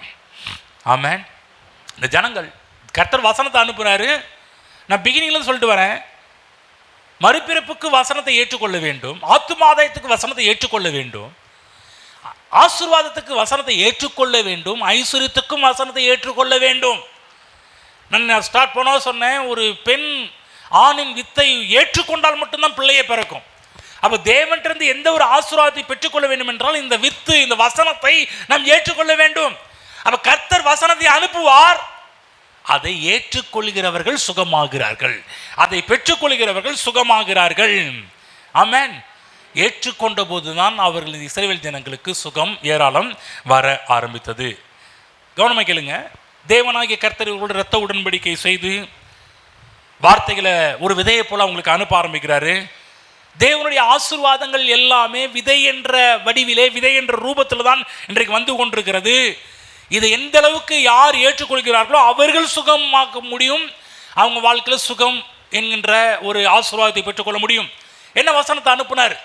ஆமென். இந்த ஜனங்கள் கர்த்தர் வசனத்தை அனுப்புறாரு. நான் பிகினிங்ல சொல்லிட்டு வரேன், மறுபிறப்புக்கு வசனத்தை ஏற்றுக்கொள்ள வேண்டும், ஆத்துமாதாயத்துக்கு வசனத்தை ஏற்றுக்கொள்ள வேண்டும், ஆசீர்வாதத்துக்கு வசனத்தை ஏற்றுக்கொள்ள வேண்டும், ஐஸ்வர்யத்துக்கும் வசனத்தை ஏற்றுக்கொள்ள வேண்டும். நான் ஸ்டார்ட் பண்ண சொன்னேன், ஒரு பெண் ஆணின் வித்தை ஏற்றுக்கொண்டால் மட்டும்தான் பிள்ளையை பிறக்கும். அப்போ தேவன்றிருந்து எந்த ஒரு ஆசீர்வாதத்தை பெற்றுக்கொள்ள வேண்டும் என்றால் இந்த வித்து, இந்த வசனத்தை நாம் ஏற்றுக்கொள்ள வேண்டும். அப்போ கர்த்தர் வசனத்தை அனுப்புவார், அதை ஏற்றுக்கொள்கிறவர்கள் சுகமாகிறார்கள், அதை பெற்றுக்கொள்கிறவர்கள் சுகமாகிறார்கள். ஆமென். ஏற்றுக்கொண்ட போதுதான் அவர்கள் இஸ்ரவேல் ஜனங்களுக்கு சுகம் ஏராளம் வர ஆரம்பித்தது. கவனமாக கேளுங்க. தேவனாகிய கர்த்தர் இவர்களோட இரத்த உடன்படிக்கை செய்து வார்த்தைகளை ஒரு விதையை போல அவங்களுக்கு அனுப்ப ஆரம்பிக்கிறாரு. தேவனுடைய ஆசீர்வாதங்கள் எல்லாமே விதை என்ற வடிவிலே, விதை என்ற ரூபத்தில் தான் இன்றைக்கு வந்து கொண்டிருக்கிறது. இதை எந்த அளவுக்கு யார் ஏற்றுக்கொள்கிறார்களோ அவர்கள் சுகமாக்க முடியும், அவங்க வாழ்க்கையில் சுகம் என்கின்ற ஒரு ஆசீர்வாதத்தை பெற்றுக்கொள்ள முடியும். என்ன வசனத்தை அனுப்புனார்?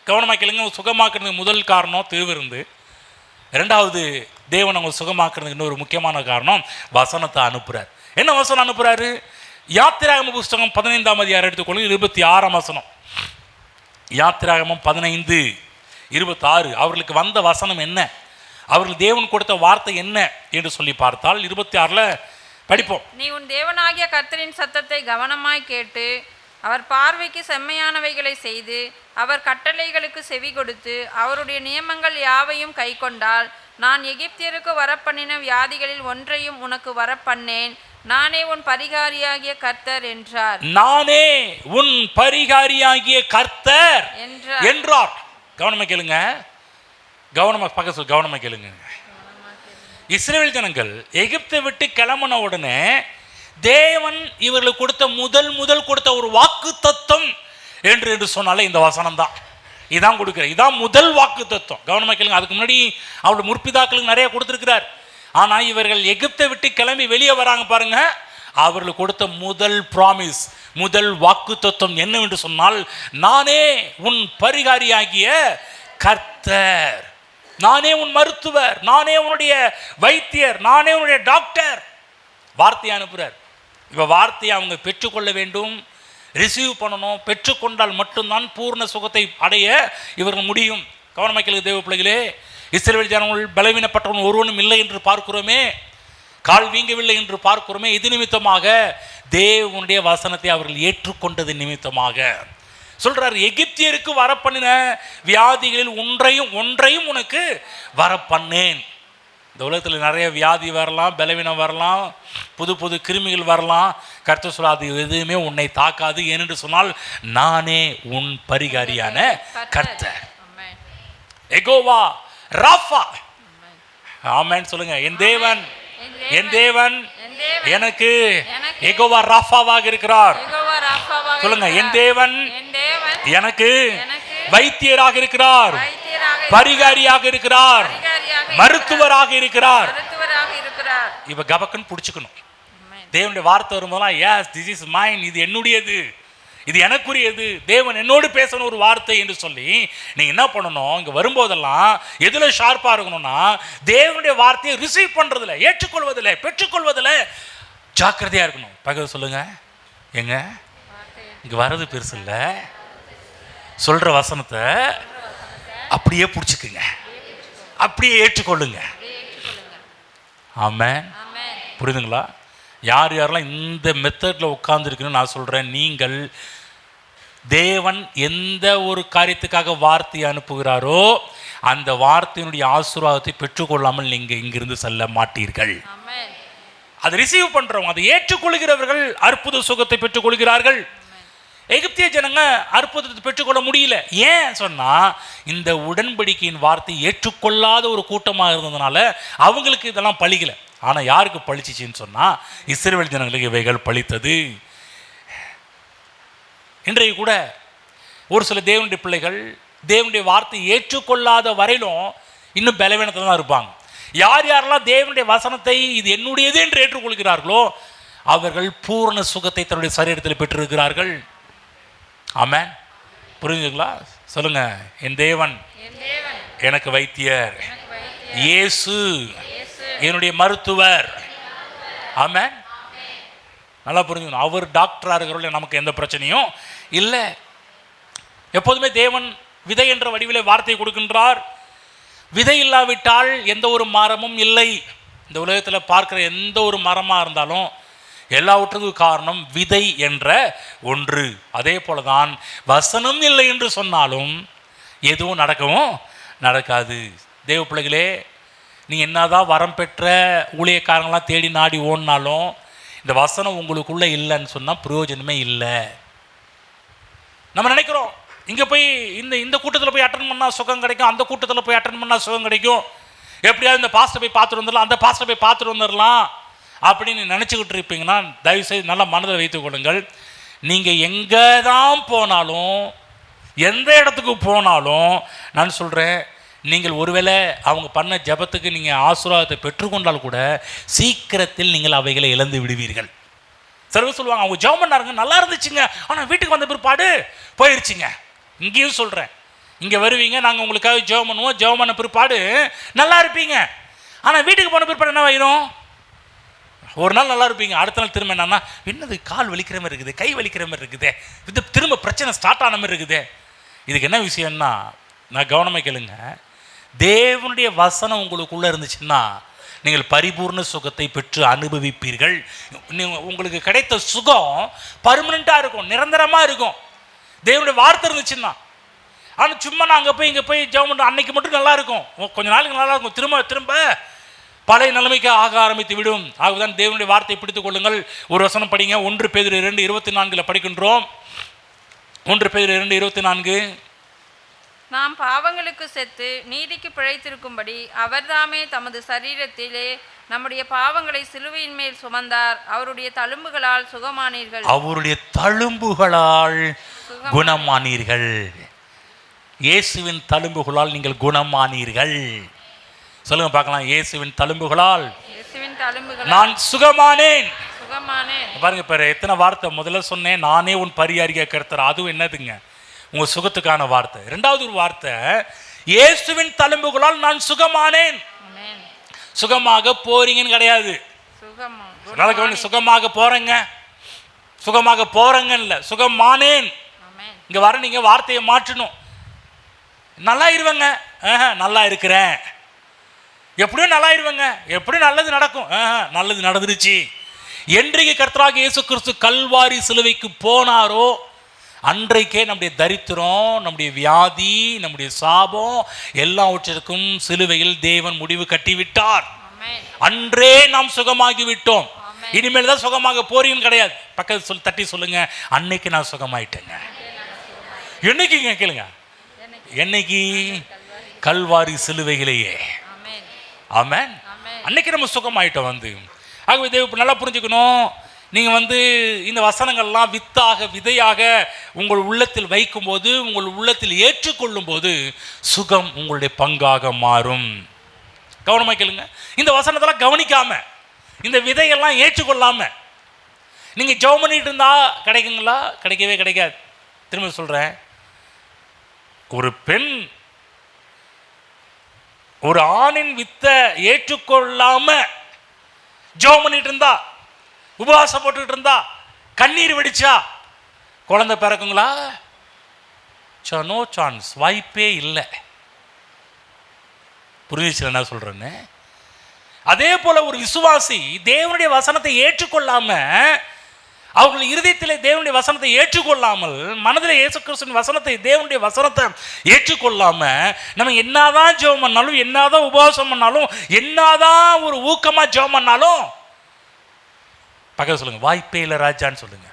கவனமாக கேளுங்க. சுகமாக்குறதுக்கு முதல் காரணம் தேவிருந்து, இரண்டாவது தேவன் அவங்க சுகமாக்குறதுக்கு இன்னொரு முக்கியமான காரணம் வசனத்தை அனுப்புகிறார். என்ன வசனம் அனுப்புகிறாரு? யாத்திராகம புஸ்தகம் 15ஆம் அதிகாரம் எடுத்துக்கொள்ளுங்க, 26ஆம் வசனம். யாத்திராகமம் 15:26. அவர்களுக்கு வந்த வசனம் என்ன, அவர்கள் தேவன் கொடுத்த வார்த்தை என்ன என்று சொல்லி பார்த்தால் 26ல் படிப்போம். நீ உன் தேவனாகிய கர்த்தரின் சத்தத்தை கவனமாய் கேட்டு அவர் பார்வைக்கு செம்மையானவைகளை செய்து அவர் கட்டளைகளுக்கு செவி கொடுத்து அவருடைய நியமங்கள் யாவையும் கைக்கொண்டால் நான் எகிப்தியருக்கு வரப்பண்ணின வியாதிகளில் ஒன்றையும் உனக்கு வரப்பண்ணேன், நானே உன் பரிகாரியாகிய கர்த்தர் என்றார். நானே உன் பரிகாரியாகிய கர்த்தர் என்றார். கவனமா கேளுங்க, கவனமா பக்க சொல், கவனமா கேளுங்க. இஸ்ரவேல் ஜனங்கள் எகிப்தை விட்டு கிளம்பின உடனே தேவன் இவர்களுக்கு கொடுத்த முதல் கொடுத்த ஒரு வாக்கு தத்துவம் என்று சொன்னாலே இந்த வசனம் தான். இதான் கொடுக்குறேன், இதான் முதல் வாக்கு தத்துவம். கவனமாக கேளுங்க. அதுக்கு முன்னாடி அவருடைய முற்பிதாக்களுக்கு நிறைய கொடுத்துருக்கிறார். ஆனால் இவர்கள் எகிப்தை விட்டு கிளம்பி வெளியே வராங்க பாருங்க, அவர்களுக்கு கொடுத்த முதல் ப்ராமிஸ், முதல் வாக்கு தத்துவம் என்னவென்று சொன்னால், நானே உன் பரிகாரியாகிய கர்த்தர், நானே உன் மருத்துவர், நானே உன்னுடைய வைத்தியர், நானே உன்னுடைய டாக்டர். வார்த்தையை அனுப்புகிறார். இப்போ வார்த்தையை அவங்க பெற்றுக்கொள்ள வேண்டும், ரிசீவ் பண்ணணும். பெற்றுக்கொண்டால் மட்டும்தான் பூர்ண சுகத்தை அடைய இவர்கள் முடியும். கவனமாக்கலுக்கு தேவ பிள்ளைகளே, இஸ்ரவேல் ஜனங்கள் பலவீனப்பட்டவன் ஒருவனும் இல்லை என்று பார்க்கிறோமே, கால் வீங்கவில்லை என்று பார்க்கிறோமே. இது நிமித்தமாக தேவனுடைய வசனத்தை அவர்கள் ஏற்றுக்கொண்டது நிமித்தமாக சொல்றார், எகிப்தியருக்கு வரப்பண்ணின வியாதிகளில் ஒன்றையும் உனக்கு வரப்பண்ணேன். இந்த உலகத்தில் நிறைய வியாதி வரலாம், பலவீனம் வரலாம், புது கிருமிகள் வரலாம். கர்த்தர் சொல்ல, அது எதுவுமே உன்னை தாக்காது. ஏனென்று சொன்னால் நானே உன் பரிகாரியான கர்த்தர், எகோவா ராஃபா. ஆமென் சொல்லுங்க. என் தேவன் எனக்கு எகோவா ராஃபாவாக இருக்கிறார். சொல்லுங்க, என் தேவன் எனக்கு வைத்தியராக இருக்கிறார், பரிகாரியாக இருக்கிறார், மருத்துவராக இருக்கிறார். இப்ப கபக்கன் புடிச்சுக்கணும். தேவனுடைய வார்த்தை வரும்போதெல்லாம், எஸ் திஸ் இஸ் மைன், இது என்னுடையது, இது எனக்குரியது, தேவன் என்னோடு பேசணும் ஒரு வார்த்தை என்று சொல்லி நீங்க என்ன பண்ணணும்? இங்க வரும்போதெல்லாம் எதுல ஷார்ப்பா இருக்கணும்னா, தேவனுடைய வார்த்தையை ரிசீவ் பண்றதுல, ஏற்றுக்கொள்வதில்லை, பெற்றுக்கொள்வதில் ஜாக்கிரதையா இருக்கணும். பகல் சொல்லுங்க, எங்க இங்க வர்றது பெருசு இல்ல, சொல்ற வசனத்தை அப்படியே பிடிச்சுக்குங்க, அப்படியே ஏற்றுக்கொள்ளுங்க. ஆமென். புரியுதுங்களா? யாரெல்லாம் இந்த மெத்தடில் உட்கார்ந்துருக்குன்னு நான் சொல்கிறேன், நீங்கள் தேவன் எந்த ஒரு காரியத்துக்காக வார்த்தையை அனுப்புகிறாரோ அந்த வார்த்தையினுடைய ஆசீர்வாதத்தை பெற்றுக்கொள்ளாமல் நீங்கள் இங்கிருந்து செல்ல மாட்டீர்கள். அதை ரிசீவ் பண்ணுறவங்க, அதை ஏற்றுக்கொள்கிறவர்கள் அற்புத சுகத்தை பெற்றுக்கொள்கிறார்கள். எகிப்திய ஜனங்க அற்புதத்தை பெற்றுக்கொள்ள முடியல. ஏன் சொன்னால், இந்த உடன்படிக்கையின் வார்த்தை ஏற்றுக்கொள்ளாத ஒரு கூட்டமாக இருந்ததுனால அவங்களுக்கு இதெல்லாம் பழிக்கலை. ஆனால் யாருக்கு பழிச்சிச்சின்னு சொன்னால், இஸ்ரவேல் ஜனங்களுக்கு இவைகள் பழித்தது. இன்றைக்கு கூட ஒரு சில தேவனுடைய பிள்ளைகள் தேவனுடைய வார்த்தை ஏற்றுக்கொள்ளாத வரையிலும் இன்னும் பலவீனத்தில் தான் இருப்பாங்க. யார் யாரெல்லாம் தேவனுடைய வசனத்தை இது என்னுடையது என்று ஏற்றுக்கொள்கிறார்களோ அவர்கள் பூரண சுகத்தை தன்னுடைய சரீரத்தில் பெற்றிருக்கிறார்கள். ஆமென். புரிஞ்சுங்களா? சொல்லுங்க. என் தேவன் எனக்கு வைத்தியர், இயேசு என்னுடைய மருத்துவர். ஆமென். நல்லா புரிஞ்சுக்கணும். அவர் டாக்டராக இருக்கிறவர்கள் நமக்கு எந்த பிரச்சனையும் இல்லை. எப்போதுமே தேவன் விதை என்ற வடிவிலே வார்த்தை கொடுக்கின்றார். விதை இல்லாவிட்டால் எந்த ஒரு மரமும் இல்லை. இந்த உலகத்தில் பார்க்குற எந்த ஒரு மரமாக இருந்தாலும் எல்லாவற்றுக்கும் காரணம் விதை என்ற ஒன்று. அதே போல தான் வசனம் இல்லை என்று சொன்னாலும் எதுவும் நடக்கவும் நடக்காது. தேவ பிள்ளைகளே, நீங்கள் என்னதான் வரம் பெற்ற ஊழியக்காரங்களாம் தேடி நாடி ஓடினாலும் இந்த வசனம் உங்களுக்குள்ளே இல்லைன்னு சொன்னால் பிரயோஜனமே இல்லை. நம்ம நினைக்கிறோம் இங்கே போய் இந்த கூட்டத்தில் போய் அட்டன் பண்ணால் சுகம் கிடைக்கும், அந்த கூட்டத்தில் போய் அட்டன் பண்ணால் சுகம் கிடைக்கும், எப்படியாவது இந்த பாஸ்டர் போய் பார்த்துட்டு வந்துடலாம், அந்த பாஸ்டர் போய் பார்த்துட்டு வந்துடலாம் அப்படின்னு நினச்சிக்கிட்டு இருப்பீங்கன்னா தயவுசெய்து நல்லா மனதில் வைத்துக் கொள்ளுங்கள். நீங்கள் எங்கே தான் போனாலும் எந்த இடத்துக்கு போனாலும் நான் சொல்கிறேன், நீங்கள் ஒருவேளை அவங்க பண்ண ஜபத்துக்கு நீங்கள் ஆசீர்வாதத்தை பெற்றுக்கொண்டால் கூட சீக்கிரத்தில் நீங்கள் அவைகளை இழந்து விடுவீர்கள். சிலர் சொல்லுவாங்க அவங்க ஜெபம் பண்ணாருங்க நல்லா இருந்துச்சுங்க, ஆனால் வீட்டுக்கு வந்த பிற்பாடு போயிடுச்சுங்க. இங்கேயும் சொல்கிறேன், இங்கே வருவீங்க, நாங்கள் உங்களுக்காக ஜெபம் பண்ணுவோம், ஜெபம் பண்ண பிற்பாடு நல்லா இருப்பீங்க, ஆனால் வீட்டுக்கு போன பிற்பாடு என்ன ஆயிரும்? ஒரு நாள் நல்லா இருப்பீங்க, அடுத்த நாள் திரும்ப என்னன்னா என்னது கால் வலிக்கிற மாதிரி இருக்குது, கை வலிக்கிற மாதிரி இருக்குது, இது திரும்ப பிரச்சனை ஸ்டார்ட் ஆன மாதிரி இருக்குது. இதுக்கு என்ன விஷயம்னா, நான் கவனமாக கேளுங்க, தேவனுடைய வசனம் உங்களுக்குள்ளே இருந்துச்சுன்னா நீங்கள் பரிபூர்ண சுகத்தை பெற்று அனுபவிப்பீர்கள். உங்களுக்கு கிடைத்த சுகம் பர்மனெண்ட்டாக இருக்கும், நிரந்தரமாக இருக்கும். தேவனுடைய வார்த்தை இருந்துச்சுன்னா. ஆனால் சும்மா நான் அங்கே போய் இங்கே போய் ஜெபம் பண்ணுறோம், அன்னைக்கு மட்டும் நல்லா இருக்கும், கொஞ்ச நாளுக்கு நல்லா இருக்கும், திரும்ப திரும்ப பழைய நிலைமைக்கு ஆக ஆரம்பித்து விடும். ஆகதான் தேவனுடைய வார்த்தையை பிடித்துக் கொள்ளுங்கள். ஒரு வசனம் படிங்க. 1 பேதுரு 2:24 படிக்கின்றோம். 1 பேதுரு 2:24. நாம் பாவங்களுக்கு செத்து நீதிக்கு பிழைத்திருக்கும்படி அவர்தாமே தமது சரீரத்திலே நம்முடைய பாவங்களை சிலுவையின் மேல் சுமந்தார், அவருடைய தழும்புகளால் சுகமானீர்கள். அவருடைய தழும்புகளால் குணமானீர்கள். இயேசுவின் தழும்புகளால் நீங்கள் குணமானீர்கள். சொல்லுங்க பார்க்கலாம். இயேசுவின் தழும்புகளால் நான் சுகமானேன். பாருங்க, இப்ப எத்தனை வார்த்தை. முதல்ல சொன்னேன், நானே உன் பரியாரியா கர்த்தர். அதுவும் என்னதுங்க? உங்க சுகத்துக்கான வார்த்தை. இரண்டாவது ஒரு வார்த்தை, இயேசுவின் தழும்புகளால் நான் சுகமானேன். சுகமாக போறீங்கன்னு கிடையாது. சுகமாக போறேங்க, சுகமாக போறேங்க இல்ல, சுகமானேன். இங்க வர நீங்க வார்த்தையை மாற்றணும். நல்லா இருவங்க, நல்லா இருக்கிறேன், எப்படியும் நல்லா இருவங்க, எப்படியும் நல்லது நடக்கும், நல்லது நடந்துருச்சு. என்றைக்கு கர்த்தராகிய இயேசு கிறிஸ்து கல்வாரி சிலுவைக்கு போனாரோ அன்றைக்கே நம்முடைய தரித்திரம், நம்முடைய வியாதி, நம்முடைய சாபம் எல்லாவற்றிற்கும் சிலுவையில் தேவன் முடிவு கட்டிவிட்டார். அன்றே நாம் சுகமாகி விட்டோம். இனிமேல் தான் சுகமாக போறீங்கன்னு கிடையாது. பக்கத்து தட்டி சொல்லுங்க, அன்னைக்கு நான் சுகமாயிட்டேங்க. என்னைக்குங்க கேளுங்க? என்னைக்கு? கல்வாரி சிலுவையிலேயே. ஆமென். அன்னைக்கு நம்ம சுகமாயிட்டோம் வந்து. ஆகவே தேவ நல்லா புரிஞ்சுக்கணும். நீங்கள் இந்த வசனங்கள்லாம் வித்தாக விதையாக உங்கள் உள்ளத்தில் வைக்கும்போது, உங்கள் உள்ளத்தில் ஏற்றுக்கொள்ளும் போது சுகம் உங்களுடைய பங்காக மாறும். கவனமாக கேளுங்க. இந்த வசனத்தெல்லாம் கவனிக்காம, இந்த விதையெல்லாம் ஏற்றுக்கொள்ளாம நீங்கள் ஜெபம் பண்ணிட்டு இருந்தா கிடைக்குங்களா? கிடைக்கவே கிடைக்காது. திரும்ப சொல்கிறேன், ஒரு பெண் ஒரு ஆணின் வித்தை ஏற்றுக்கொள்ளாம ஜெபம் பண்ணிட்டு இருந்தா, உபவாசம் போட்டுக்கிட்டு இருந்தா, கண்ணீர் வெடிச்சா குழந்தை பிறக்குங்களா? நோ சான்ஸ், வாய்ப்பே இல்லை. புரிஞ்சிச்சு என்ன சொல்றேன்னு? அதே போல ஒரு விசுவாசி தேவனுடைய வசனத்தை ஏற்றுக்கொள்ளாம, அவர்கள் இருதயத்திலே தேவனுடைய வசனத்தை ஏற்றுக்கொள்ளாமல், மனதில் இயேசு கிறிஸ்துவின் வசனத்தை, தேவனுடைய வசனத்தை ஏற்றுக்கொள்ளாம, நம்ம என்னதான் ஜெபம் பண்ணாலும், என்னதான் உபவாசம் பண்ணாலும், என்னதான் ஒரு ஊக்கமா ஜெபம் பண்ணாலும், பக்கத்துல சொல்லுங்க, வாய்ப்பே இல்லை ராஜான்னு சொல்லுங்க.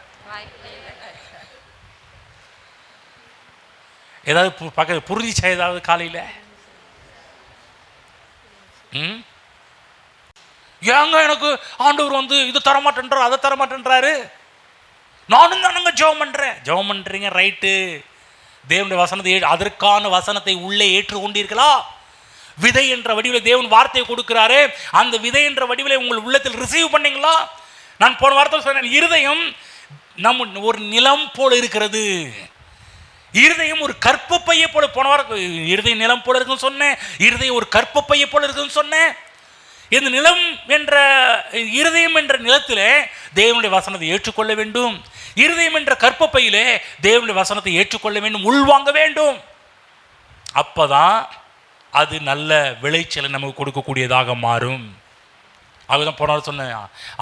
ஏதாவது பக்கத்துல புரிஞ்சிச்சா? ஏதாவது காலையில ஏங்க எனக்கு ஆண்டவர் இது தரமாட்டேன்றார், அதை தரமாட்டேன்றாரு, நானும் தானுங்க ஜெபம் பண்றேன். ஜெபம் பண்றீங்க ரைட்டு, தேவனுடைய வசனத்தை அதற்கான வசனத்தை உள்ளே ஏற்றுக்கொண்டீர்களா? விதை என்ற வடிவில் தேவன் வார்த்தையை கொடுக்கிறாரு, அந்த விதை என்ற வடிவில் உங்கள் உள்ளத்தில் ரிசீவ் பண்ணீங்களா? நான் போன வார்த்தை சொன்னேன், இருதயம் நம்ம ஒரு நிலம் போல இருக்கிறது. இருதயம் ஒரு கற்பப்பையை போல, போன வாரம் இருதயம் நிலம் போல இருக்குன்னு சொன்னேன், இருதயம் ஒரு கற்பப்பையை போல இருக்குன்னு சொன்னேன். இந்த நிலம் என்ற இருதயம் என்ற நிலத்திலே தேவனுடைய வசனத்தை ஏற்றுக்கொள்ள வேண்டும். இருதயம் என்ற கற்பப்பையிலே தேவனுடைய வசனத்தை ஏற்றுக்கொள்ள வேண்டும், உள்வாங்க வேண்டும். அப்பதான் அது நல்ல விளைச்சலை நமக்கு கொடுக்கக்கூடியதாக மாறும். அதுதான் போன சொன்ன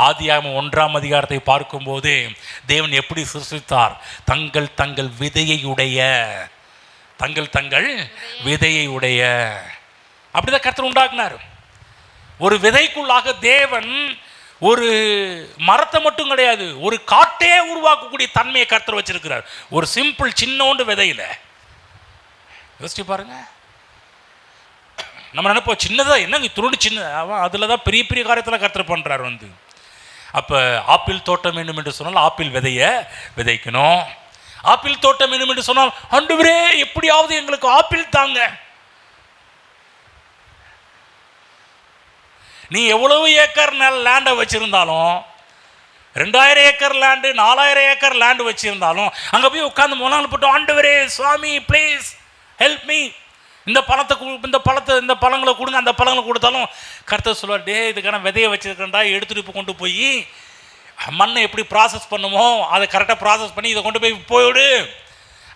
ஆதியாகமம் 1ஆம் அதிகாரத்தை பார்க்கும்போது தேவன் எப்படி சிருஷ்டித்தார்? தங்கள் விதையை உடைய அப்படிதான் கர்த்தர் உண்டாக்குனார். ஒரு விதைக்குள்ளாக தேவன் ஒரு மரத்தை மட்டும் கிடையாது, ஒரு காட்டே உருவாக்கக்கூடிய தன்மையை கர்த்தர் வச்சிருக்கிறார். ஒரு சிம்பிள் சின்னோண்டு விதையில யோசிச்சு பாருங்க. நம்ம நினைப்போம் சின்னதாக என்னங்க துருண்டு சின்ன, அவன் அதில் தான் பெரிய பெரிய காரியத்தில் கர்த்தர் பண்ணுறார் வந்து. அப்போ ஆப்பிள் தோட்டம் வேண்டும் என்று சொன்னால் ஆப்பிள் விதையை விதைக்கணும். ஆப்பிள் தோட்டம் வேண்டும் என்று சொன்னால் ஆண்டவரே எப்படியாவது எங்களுக்கு ஆப்பிள் தாங்க. நீ எவ்வளவு ஏக்கர் லேண்டை வச்சுருந்தாலும், 2000 ஏக்கர் லேண்டு 4000 ஏக்கர் லேண்டு வச்சுருந்தாலும் அங்கே போய் உட்காந்து முன்னாள் போட்டு ஆண்டவரே சுவாமி ப்ளீஸ் ஹெல்ப் மீ, இந்த பழங்களை கொடுங்க, அந்த பழங்களை கொடுத்தாலும் கர்த்தர் சொல்லுவார், டே இதுக்கான விதையை வச்சுருக்கேன்டா, எடுத்துகிட்டு இப்போ கொண்டு போய் மண்ணை எப்படி ப்ராசஸ் பண்ணுமோ அதை கரெக்டாக ப்ராசஸ் பண்ணி இதை கொண்டு போய் போயிடு.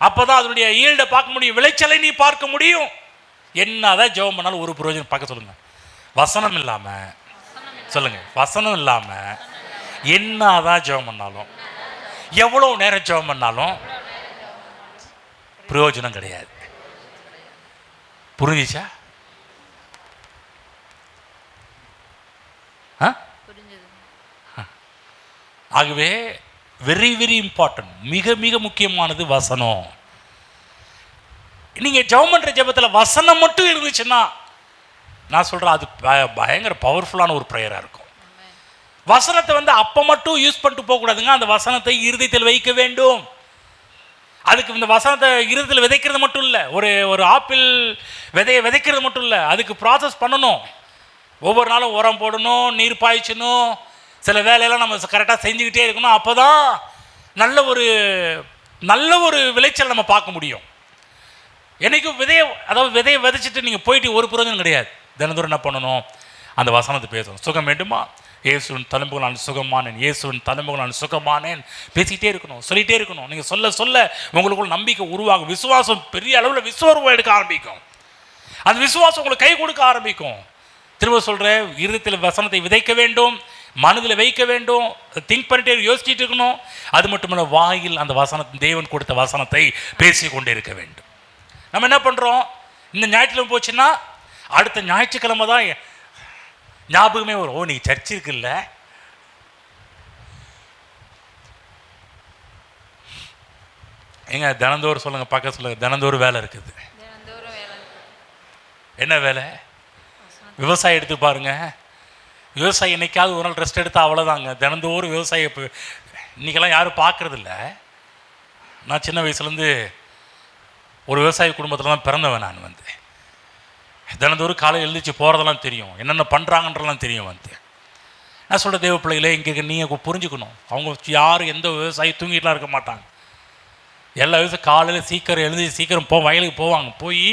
அப்போ தான் அதனுடைய ஈல்டை பார்க்க முடியும், விளைச்சலை நீ பார்க்க முடியும். என்னதான் ஜெபம் பண்ணாலும் ஒரு பிரயோஜனம் பார்க்க சொல்லுங்கள். வசனம் இல்லாமல் சொல்லுங்கள், வசனம் இல்லாமல் என்னதான் ஜெபம் பண்ணாலும், எவ்வளோ நேரம் ஜெபம் பண்ணாலும் பிரயோஜனம் கிடையாது. புரிஞ்சிச்சா? ஆகவே வெரி வெரி இம்பார்ட்டன்ட், மிக மிக முக்கியமானது வசனம். நீங்க ஜெபம் பண்ற ஜெபத்தில் வசனம் மட்டும் இருந்துச்சுன்னா நான் சொல்றேன் அது பயங்கர பவர்ஃபுல்லான ஒரு ப்ரேயரா இருக்கும். வசனத்தை வந்து அப்ப மட்டும் யூஸ் பண்ணிட்டு போக கூடாதுங்க. அந்த வசனத்தை இருதயத்தில் வைக்க வேண்டும். அதுக்கு இந்த வசனத்தை இருதயத்தில் விதைக்கிறது மட்டும் இல்லை, ஒரு ஆப்பிள் விதையை விதைக்கிறது மட்டும் இல்லை, அதுக்கு ப்ராசஸ் பண்ணணும். ஒவ்வொரு நாளும் உரம் போடணும், நீர் பாய்ச்சணும், சில வேலையெல்லாம் நம்ம கரெக்டாக செஞ்சுக்கிட்டே இருக்கணும். அப்போ தான் நல்ல ஒரு விளைச்சல் நம்ம பார்க்க முடியும். என்றைக்கும் விதையை விதைச்சிட்டு நீங்கள் போயிட்டு ஒரு பிரயோஜனம் கிடையாது. தினந்தோறும் என்ன பண்ணணும்? அந்த வசனத்தை பேசணும். சுகம் வேண்டுமா? இயேசுவின் தழும்புகள் நான் சுகமானேன், இயேசுவின் தழும்புகள் நான் சுகமானேன் பேசிக்கிட்டே இருக்கணும், சொல்லிகிட்டே இருக்கணும். நீங்கள் சொல்ல சொல்ல உங்களுக்குள்ள நம்பிக்கை உருவாகும், விசுவாசம் பெரிய அளவில் விசுவாசம் எடுக்க ஆரம்பிக்கும். அந்த விசுவாசம் உங்களுக்கு கை கொடுக்க ஆரம்பிக்கும். திரும்ப சொல்கிறேன், இருதயத்தில் வசனத்தை விதைக்க வேண்டும், மனதில் வைக்க வேண்டும், திங்க் பண்ணிட்டே யோசிச்சுட்டு இருக்கணும். அது மட்டுமல்ல, வாயில் அந்த வசனத்தை, தேவன் கொடுத்த வசனத்தை பேசி கொண்டே இருக்க வேண்டும். நம்ம என்ன பண்ணுறோம்? இந்த ஞாயிற்றுக்கிழமை போச்சுன்னா அடுத்த ஞாயிற்றுக்கிழமை தான் ஞாபகமே வரும். ஓ, நீ சர்ச் இருக்குல்ல, எங்க தினந்தோறும் சொல்லுங்க, பக்கம் சொல்லுங்க, தினந்தோறும் வேலை இருக்குது. என்ன வேலை? விவசாயம் எடுத்து பாருங்க. விவசாயி என்னைக்காவது ஒரு நாள் ரெஸ்ட் எடுத்தா அவ்வளோதாங்க. தினந்தோறும் விவசாயம் இப்போ இன்றைக்கெல்லாம் யாரும் பார்க்குறதில்ல. நான் சின்ன வயசுலேருந்து ஒரு விவசாய குடும்பத்தில் தான் பிறந்தவன். நான் வந்து தினந்தோறும் காலையில் எழுந்திரிச்சு போகிறதெல்லாம் தெரியும், என்னென்ன பண்ணுறாங்கன்றலாம் தெரியும். வந்து நான் சொல்கிற தேவ பிள்ளைகளே, இங்கே நீங்கள் புரிஞ்சுக்கணும், அவங்க யாரும் எந்த விவசாயி தூங்கிட்டுலாம் இருக்க மாட்டாங்க. எல்லா விவசாயம் காலையில் சீக்கிரம் எழுந்திரிச்சு சீக்கிரம் வயலுக்கு போவாங்க. போய்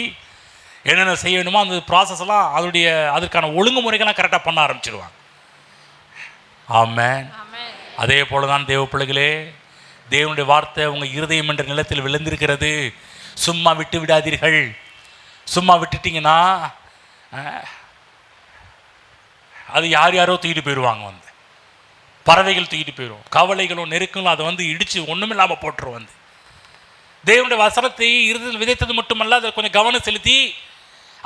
என்னென்ன செய்ய வேணுமோ அந்த ப்ராசஸ்லாம் அதற்கான ஒழுங்குமுறைகள்லாம் கரெக்டாக பண்ண ஆரம்பிச்சிடுவாங்க. ஆமென். அதே போல தான் தேவ பிள்ளைகளே, தேவனுடைய வார்த்தை உங்கள் இருதயம் என்ற நிலத்தில் விழுந்திருக்கிறது. சும்மா விட்டு விடாதீர்கள். சும்மா விட்டுட்டிங்கன்னா அது யாரோ தூக்கிட்டு போயிடுவாங்க. வந்து பறவைகள் தூக்கிட்டு போயிடும், கவலைகளும் நெருக்கங்களும் அதை வந்து இடித்து ஒன்றுமில்லாமல் போட்டுரும். வந்து தேவனுடைய வசனத்தை இருதயத்தில் விதைத்தது மட்டுமல்ல, அதை கொஞ்சம் கவனம் செலுத்தி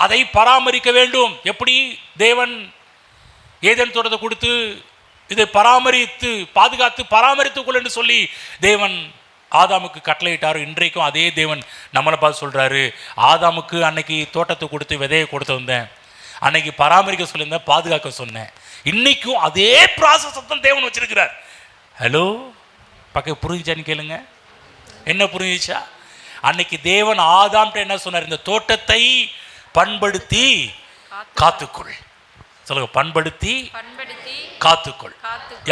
அதை பராமரிக்க வேண்டும். எப்படி தேவன் ஏதேன் தோட்டத்தை கொடுத்து இதை பராமரித்து பாதுகாத்து பராமரித்துக்கொள் என்று சொல்லி தேவன் ஆதாமுக்கு கட்டளையிட்டார். இன்றைக்கும் அதே தேவன் நம்மளை பார்த்து சொல்கிறாரு, ஆதாமுக்கு அன்னைக்கு தோட்டத்தை கொடுத்து விதையை கொடுத்து வந்தேன், அன்னைக்கு பராமரிக்க சொல்லியிருந்தேன், பாதுகாக்க சொன்னேன். இன்றைக்கும் அதே ப்ராசஸ் தான் தேவன் வச்சிருக்கிறார். ஹலோ, பக்கம் புரிஞ்சிச்சான்னு கேளுங்க. என்ன புரிஞ்சிச்சா? அன்னைக்கு தேவன் ஆதாம்கிட்ட என்ன சொன்னார்? இந்த தோட்டத்தை பண்படுத்தி காத்துக்கொள். சொல்லுங்க, பண்படுத்தி காத்துக்கொள்.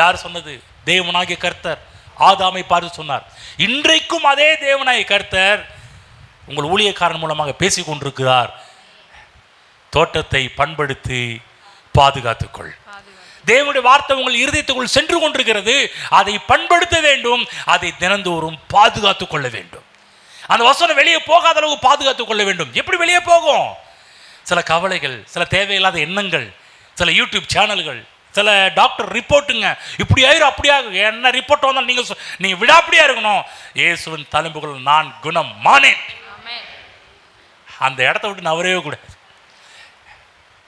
யார் சொன்னது? தேவனாகிய கர்த்தர் ஆதாமை பார்த்து சொன்னார். இன்றைக்கும் அதே தேவனாகிய கர்த்தர் உங்கள் ஊழியக்காரன் மூலமாக பேசிக் கொண்டிருக்கிறார். தோட்டத்தை பண்படுத்தி பாதுகாத்துக்கொள். தேவனுடைய வார்த்தை உங்கள் இருதயத்துக்குள் சென்று கொண்டிருக்கிறது. அதை பண்படுத்த வேண்டும், அதை தினந்தோறும் பாதுகாத்துக் கொள்ள வேண்டும். அந்த வசனம் வெளியே போகாத அளவுக்கு பாதுகாத்துக் கொள்ள வேண்டும். எப்படி வெளியே போகும்? சில கவலைகள், சில தேவையில்லாத எண்ணங்கள், சில யூடியூப் சேனல்கள், சில டாக்டர் ரிப்போர்ட்டுங்க, இப்படி ஆயிரும் அப்படி ஆகும். என்ன ரிப்போர்ட் வந்தாலும் நீங்கள் விடாப்படியா இருக்கணும். இயேசுவின் தழும்புகள் நான் குணமானேன். அந்த இடத்த விட்டு நவரவே கூட.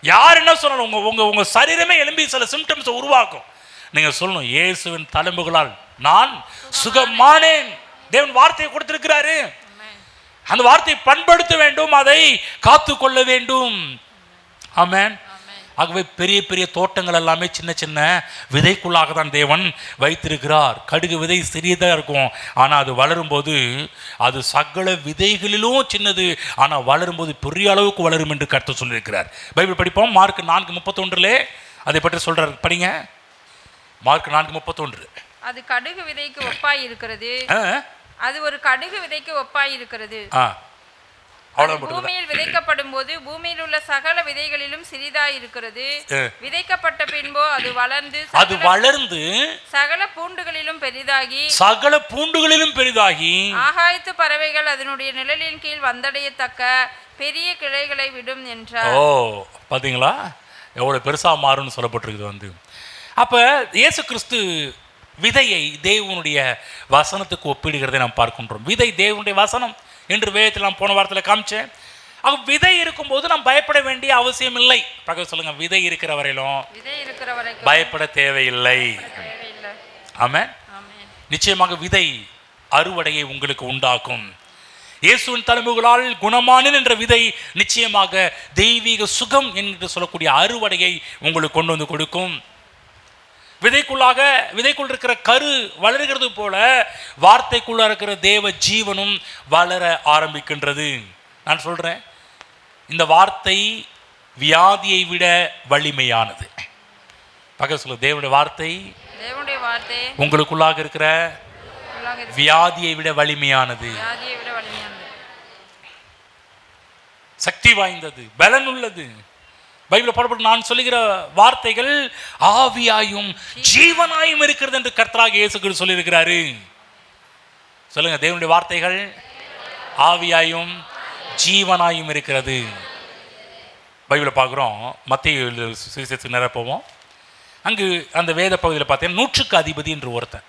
யார் என்ன சொல்லணும்? உங்க சரீரமே எழும்பி சில சிம்டம்ஸை உருவாக்கும். நீங்க சொல்லணும், இயேசுவின் தழும்புகளால் நான் சுகமானேன். தேவன் வார்த்தையை கொடுத்திருக்கிறாரு. அந்த வார்த்தையை பண்படுத்த வேண்டும், அதை காத்து கொள்ள வேண்டும். ஆமென். ஆகவே பெரிய பெரிய தோட்டங்கள் எல்லாமே சின்ன சின்ன விதைக்குள்ளாக தான் தேவன் வைத்திருக்கிறார். கடுகு விதை சிறியதாக இருக்கும், ஆனால் அது வளரும்போது அது சகல விதைகளிலும் சின்னது, ஆனால் வளரும்போது பெரிய அளவுக்கு வளரும் என்று கர்த்தர் சொல்லியிருக்கிறார். பைபிள் படிப்போம். மார்க் 4:31 அதை பற்றி சொல்றார். படிங்க. மார்க் 4:31. அது கடுகு விதைக்கு ஒப்பாய் இருக்கிறது. அது ஒரு கடுகு விதைக்கு ஒப்பாய் இருக்கிறது. பூமியில் விதைக்கப்படும் போது பூமியில் உள்ள சகல விதைகளிலும் சிறிதாய் இருக்கிறது. விதைக்கப்பட்ட பின்போ அது வளர்ந்து சகல பூண்டுகளிலும் பெரிதாகி ஆகாயத்து பறவைகள் அதனுடைய நிழலின் கீழ் வந்தடையத்தக்க பெரிய கிளைகளை விடும் என்றார். பாத்தீங்களா எவ்வளவு பெருசா மாறும்னு சொல்லப்பட்டிருக்குது. அப்ப இயேசு கிறிஸ்து விதையை தேவனுடைய வசனத்துக்கு ஒப்பிடுகிறதை நாம் பார்க்கின்றோம். விதை தேவனுடைய வசனம் என்று வேதத்தில் நான் போன வாரத்தில் காமிச்சேன். விதை இருக்கும்போது நாம் பயப்பட வேண்டிய அவசியம் இல்லை. பக்கத்துல சொல்லுங்க, விதை இருக்கிற வரையிலும் பயப்பட தேவையில்லை. ஆமென். நிச்சயமாக விதை அறுவடையை உங்களுக்கு உண்டாக்கும். இயேசுவின் தழும்புகளால் குணமானேன் என்ற விதை நிச்சயமாக தெய்வீக சுகம் என்று சொல்லக்கூடிய அறுவடையை உங்களுக்கு கொண்டு வந்து கொடுக்கும். விதைக்குள் இருக்கிற கரு வளர்கிறது போல வார்த்தைக்குள்ள இருக்கிற தேவ ஜீவனும் வளர ஆரம்பிக்கின்றது. நான் சொல்றேன், இந்த வார்த்தை வியாதியை விட வலிமையானது. பக்கத்துல சொல்ல, தேவனுடைய வார்த்தை உங்களுக்குள்ளாக இருக்கிற வியாதியை விட வலிமையானது, சக்தி வாய்ந்தது, பலன் உள்ளது. பைபிள் போடப்பட்டு நான் சொல்லுகிற வார்த்தைகள் ஆவியாயும் ஜீவனாயும் இருக்கிறது என்று கர்த்தராகிய இயேசு கிறிஸ்து சொல்லியிருக்கிறாரு. சொல்லுங்க, தேவனுடைய வார்த்தைகள் ஆவியாயும் ஜீவனாயும் இருக்கிறது. பைபிளை பார்க்குறோம். மத்தேயு சுவிசேஷத்துக்கு நேரா போவோம். அங்கு அந்த வேத பகுதியில் பார்த்தீங்கன்னா 100க்கு அதிபதி என்று ஒருத்தன்.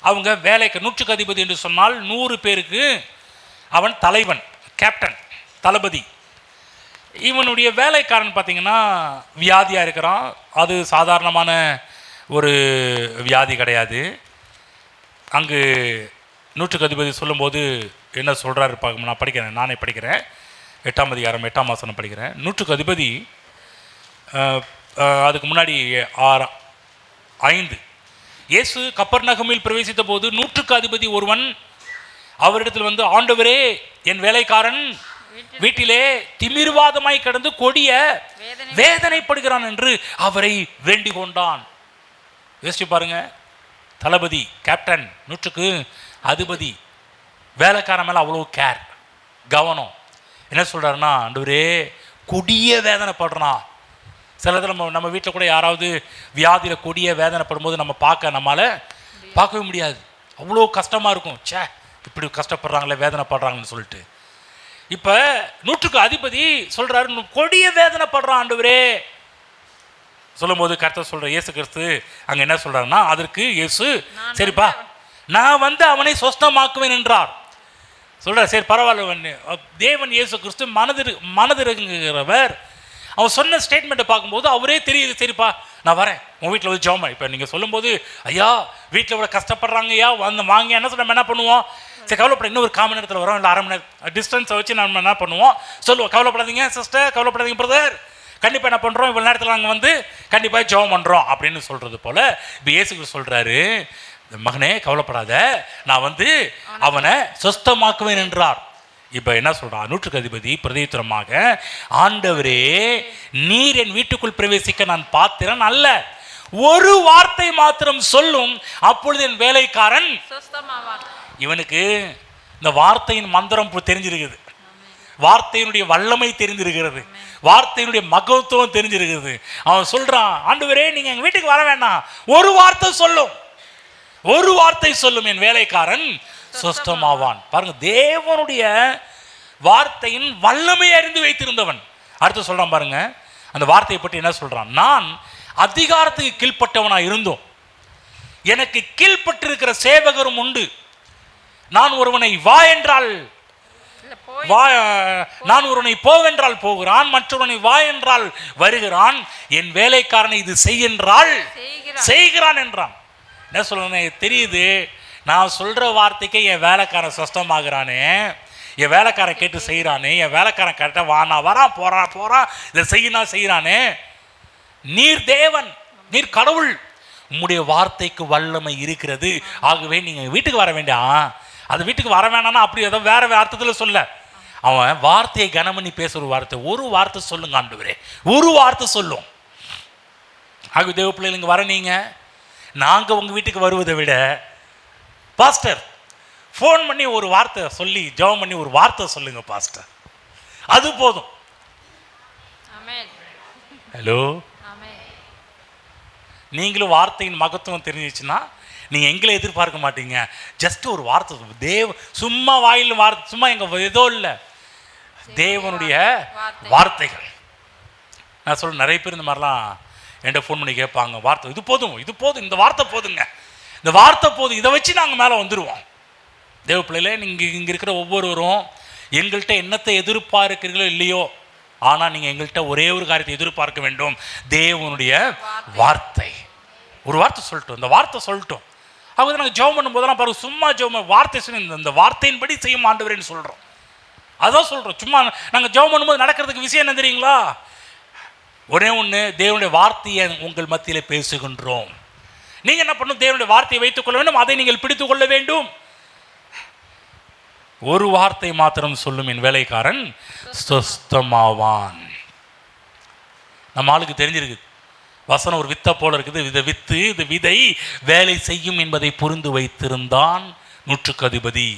அவங்க வேலைக்கு 100க்கு அதிபதி என்று சொன்னால் 100 பேருக்கு அவன் தலைவன், கேப்டன், தளபதி. இவனுடைய வேலைக்காரன் பார்த்தீங்கன்னா வியாதியாக இருக்கிறான். அது சாதாரணமான ஒரு வியாதி கிடையாது. அங்கு 100க்கு அதிபதி சொல்லும்போது என்ன சொல்கிறாரு பார்க்க, நான் படிக்கிறேன், நானே படிக்கிறேன். 8ஆம் அதிகாரம் 8ஆம் வசனம் படிக்கிறேன். 100க்கு அதிபதி அதுக்கு முன்னாடி 5 இயேசு கப்பர்நகமில் பிரவேசித்த போது 100க்கு அதிபதி ஒருவன் அவரிடத்தில் ஆண்டவரே, என் வேலைக்காரன் வீட்டிலே திமிர்வாதமாய் கிடந்து கொடிய வேதனைப்படுகிறான் என்று அவரை வேண்டிக் கொண்டான். யோசிச்சு பாருங்க, தளபதி, கேப்டன், 100க்கு அதிபதி, வேலைக்காரன் மேல அவ்வளவு கேர், கவனம். என்ன சொல்றாருன்னா, ஆண்டவரே கொடிய வேதனைப்படுறான். சில நம்ம வீட்டில் கூட யாராவது வியாதியில் கொடிய வேதனைப்படும் போது நம்மளால பார்க்கவே முடியாது. அவ்வளோ கஷ்டமா இருக்கும். சே, இப்படி கஷ்டப்படுறாங்களே, வேதனைப்படுறாங்கன்னு சொல்லிட்டு. இப்போ 100க்கு அதிபதி சொல்றாரு, கொடிய வேதனைப்படுறான் ஆண்டவரே சொல்லும்போது கர்த்தர் சொல்ற, இயேசு கிறிஸ்து அங்க என்ன சொல்றாருன்னா, அதற்கு இயேசு, சரிப்பா நான் அவனை சொஸ்தமாக்குவேன் என்றார். சொல்ற, சரி பரவாயில்ல. தேவன் இயேசு கிறிஸ்து மனதிறங்குகிறவர். அவன் சொன்ன ஸ்டேட்மெண்ட்டை பார்க்கும்போது அவரே தெரியுது, சரிப்பா நான் வரேன், உன் வீட்டில் வந்து ஜெபம். இப்போ நீங்கள் சொல்லும்போது, ஐயா வீட்டில் இவ்வளோ கஷ்டப்படுறாங்க, ஐயா வாங்க என்ன சொல்ல, நம்ம என்ன பண்ணுவோம், சரி கவலைப்பட, இன்னும் ஒரு 1/4 மணி நேரத்தில் வரோம், இல்லை 1/2 மணி நேரம் டிஸ்டன்ஸை வச்சு நம்ம என்ன பண்ணுவோம் சொல்லுவோம், கவலைப்படாதீங்க சிஸ்டர், கவலைப்படாதீங்க பிரதர், கண்டிப்பாக என்ன பண்ணுறோம், இவ்வளோ நேரத்தில் நாங்கள் கண்டிப்பாக ஜெபம் பண்ணுறோம் அப்படின்னு சொல்கிறது போல் இப்போ இயேசு சொல்கிறாரு, மகனே கவலைப்படாத, நான் வந்து அவனை சொஸ்தமாக்குவேன் என்றார். இப்போ என்ன சொல்றான் நூற்றுக்கு அதிபதி பிரதியுத்தரமாக, ஆண்டவரே நீர் என் வீட்டுக்குள் பிரவேசிக்க நான் பாத்திரன் அல்ல, ஒரு வார்த்தை மாத்திரம் சொல்லும், அப்பொழுது என் வேலைக்காரன் சொஸ்தமாவான். இவனுக்கு இந்த வார்த்தையின் மந்திரம் தெரிஞ்சிருக்குது, வார்த்தையினுடைய வல்லமை தெரிஞ்சிருக்கிறது, வார்த்தையினுடைய மகத்துவம் தெரிஞ்சிருக்கிறது. அவன் சொல்றான், ஆண்டவரே நீங்க எங்க வீட்டுக்கு வர வேண்டாம், ஒரு வார்த்தை சொல்லும், ஒரு வார்த்தை சொல்லும், என் வேலைக்காரன் சொஸ்தமாவான். பாருங்க, தேவனுடைய வார்த்தையின் வல்லமை அறிந்து வைத்திருந்தவன். அடுத்து சொல்றான் பாருங்க, அந்த வார்த்தையை பற்றி என்ன சொல்றான், நான் அதிகாரத்துக்கு கீழ்ப்பட்டவனா இருந்தோம், எனக்கு கீழ்ப்பட்டிருக்கிற சேவகரும் உண்டு, நான் ஒருவனை வா என்றால் நான் ஒருவனை போவென்றால் போகிறான், மற்றொருவனை வா என்றால் வருகிறான், என் வேலைக்காரனை இது செய் என்றால் செய்கிறான் என்றான். என்ன சொல்றேன் தெரியுது, நான் சொல்ற வார்த்தைக்கு என் வேலைக்காரன் சொஸ்தமாகறானே, என் வேலைக்காரன் கேட்டு செய்கிறானே, என் வேலைக்காரன் கரெக்டாக வானா வரான் போறான் இதை செய்யறானே. நீர் தேவன், நீர் கடவுள், உம்முடைய வார்த்தைக்கு வல்லமை இருக்கிறது, ஆகவே நீங்க வீட்டுக்கு வர வேண்டாம். அது வீட்டுக்கு வர வேணாம்னா அப்படி ஏதோ வேற அர்த்தத்தில் சொல்ல, அவன் வார்த்தையை கனமணி பேசுற வார்த்தை, ஒரு வார்த்தை சொல்லுங்க ஆண்டவரே, ஒரு வார்த்தை சொல்லும். ஆக தேவ பிள்ளைங்க வர நீங்க, நாங்கள் உங்கள் வீட்டுக்கு வருவதை விட பாஸ்டர் ஃபோன் பண்ணி ஒரு வார்த்தை சொல்லி ஜெபம் பண்ணி ஒரு வார்த்தை சொல்லுங்க பாஸ்டர், அது போதும். ஹலோ, நீங்களும் வார்த்தையின் மகத்துவம் தெரிஞ்சிச்சுன்னா நீங்கள் எங்களை எதிர்பார்க்க மாட்டீங்க. ஜஸ்ட் ஒரு வார்த்தை, சும்மா வாயில் வார்த்தை, சும்மா எங்கள் ஏதோ இல்லை, தேவனுடைய வார்த்தைகள். நான் சொல்ல நிறைய பேர் இந்த மாதிரிலாம் என்கிட்ட ஃபோன் பண்ணி கேட்பாங்க, வார்த்தை இது போதும், இது போதும், இந்த வார்த்தை போதுங்க, இந்த வார்த்தை போதும், இதை வச்சு நாங்கள் மேலே வந்துடுவோம். தேவ பிள்ளையில நீங்கள் இங்கே இருக்கிற ஒவ்வொருவரும் எங்கள்கிட்ட என்னத்தை எதிர்பார்க்கிறீர்களோ இல்லையோ, ஆனால் நீங்கள் எங்கள்கிட்ட ஒரே ஒரு காரியத்தை எதிர்பார்க்க வேண்டும், தேவனுடைய வார்த்தை. ஒரு வார்த்தை சொல்லட்டும், இந்த வார்த்தை சொல்லட்டும். அவங்க நாங்கள் ஜெபம் பண்ணும்போதெல்லாம் பாருங்க, சும்மா ஜெபம் வார்த்தை சொல்லி இந்த வார்த்தையின்படி செய்யும் ஆண்டவரேன்னு சொல்கிறோம். அதான் சொல்கிறோம். சும்மா நாங்கள் ஜெபம் பண்ணும்போது நடக்கிறதுக்கு விஷயம் என்ன தெரியுங்களா, ஒரே ஒன்று, தேவனுடைய வார்த்தையை உங்கள் மத்தியில் பேசுகின்றோம். நீங்கள் என்ன பண்ணணும், தேவனுடைய வார்த்தையை வைத்துக் கொள்ள வேண்டும், அதை நீங்கள் பிடித்துக் கொள்ள வேண்டும். ஒரு வார்த்தை மாத்திரம் சொல்லும், என் வேலைக்காரன் சொஸ்தமாவான். நம்ம ஆளுக்கு தெரிஞ்சிருக்கு, வசனம் ஒரு வித்தை போல இருக்குது, இதை வித்து இது விதை வேலை செய்யும் என்பதை புரிந்து வைத்திருந்தான் நூற்றுக்கு அதிபதி.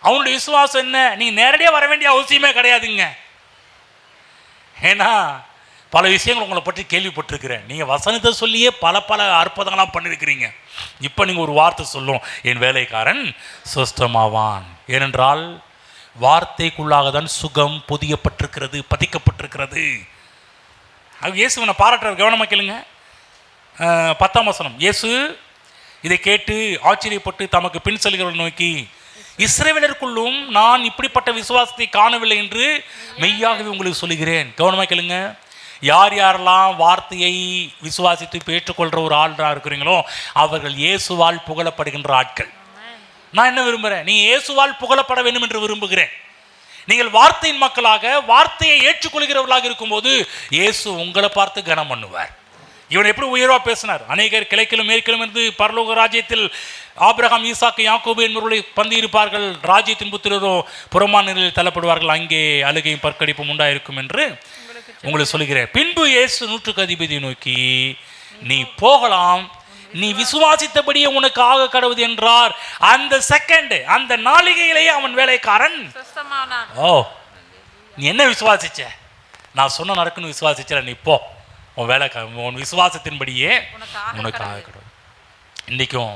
அவனுடைய விசுவாசம் என்ன, நீங்க நேரடியாக வர வேண்டிய அவசியமே கிடையாதுங்க. ஏன்னா பல விஷயங்கள் உங்களை பற்றி கேள்விப்பட்டிருக்கிறேன், நீங்கள் வசனத்தை சொல்லியே பல அற்புதங்களாம் பண்ணியிருக்கிறீங்க. இப்போ நீங்கள் ஒரு வார்த்தை சொல்லும், என் வேலைக்காரன் சொஸ்தமாவான். ஏனென்றால் வார்த்தைக்குள்ளாக தான் சுகம் பொதியப்பட்டிருக்கிறது, பதிக்கப்பட்டிருக்கிறது. அது இயேசுவனை பாராட்டுற, கவனமாக கேளுங்க. 10ஆம் வசனம், இயேசு இதை கேட்டு ஆச்சரியப்பட்டு தமக்கு பின் செல்கிறவர்கள் நோக்கி, இஸ்ரவேலருக்குள்ளும் நான் இப்படிப்பட்ட விசுவாசத்தை காணவில்லை என்று மெய்யாகவே உங்களுக்கு சொல்லுகிறேன். கவனமாக கேளுங்க. யார் யாரெல்லாம் வார்த்தையை விசுவாசித்து ஏற்றுக்கொள்கிற ஒரு ஆளாக இருக்கிறீங்களோ அவர்கள் இயேசுவால் புகழப்படுகின்ற ஆட்கள். நான் என்ன விரும்புகிறேன், நீ இயேசுவால் புகழப்பட வேண்டும் என்று விரும்புகிறேன். நீங்கள் வார்த்தையின் மக்களாக வார்த்தையை ஏற்றுக்கொள்கிறவர்களாக இருக்கும்போது இயேசு உங்களை பார்த்து கனம் பண்ணுவார். இவன் எப்படி உயர்வாக பேசினார், அநேகர் கிழக்கிலும் மேற்கிலும் இருந்து பரலோக ராஜ்யத்தில் ஆபிரகாம் ஈசாக்கு யாக்கோபு என்பவர்களை பந்தி இருப்பார்கள், ராஜ்யத்தின் புத்திரரோ புறமான நிலையில் தள்ளப்படுவார்கள், அங்கே அழுகையும் பற்கடிப்பும் உண்டாயிருக்கும் என்று உங்களுக்கு சொல்லுகிறேன். பின்பு இயேசு நூற்றுக்கு அதிபதியை நோக்கி, நீ போகலாம், நீ விசுவாசித்தபடியே உனக்கு ஆக கடவுது என்றார். அந்த செகண்ட், அந்த நாளிகையிலேயே அவன் வேலைக்காரன். ஓ, நீ என்ன விசுவாசிச்ச, நான் சொன்ன நடக்குன்னு விசுவாசிச்ச, நீ போ, உன் வேலைக்காரன், உன் விசுவாசத்தின்படியே உனக்கு ஆக கடவுது. இன்றைக்கும்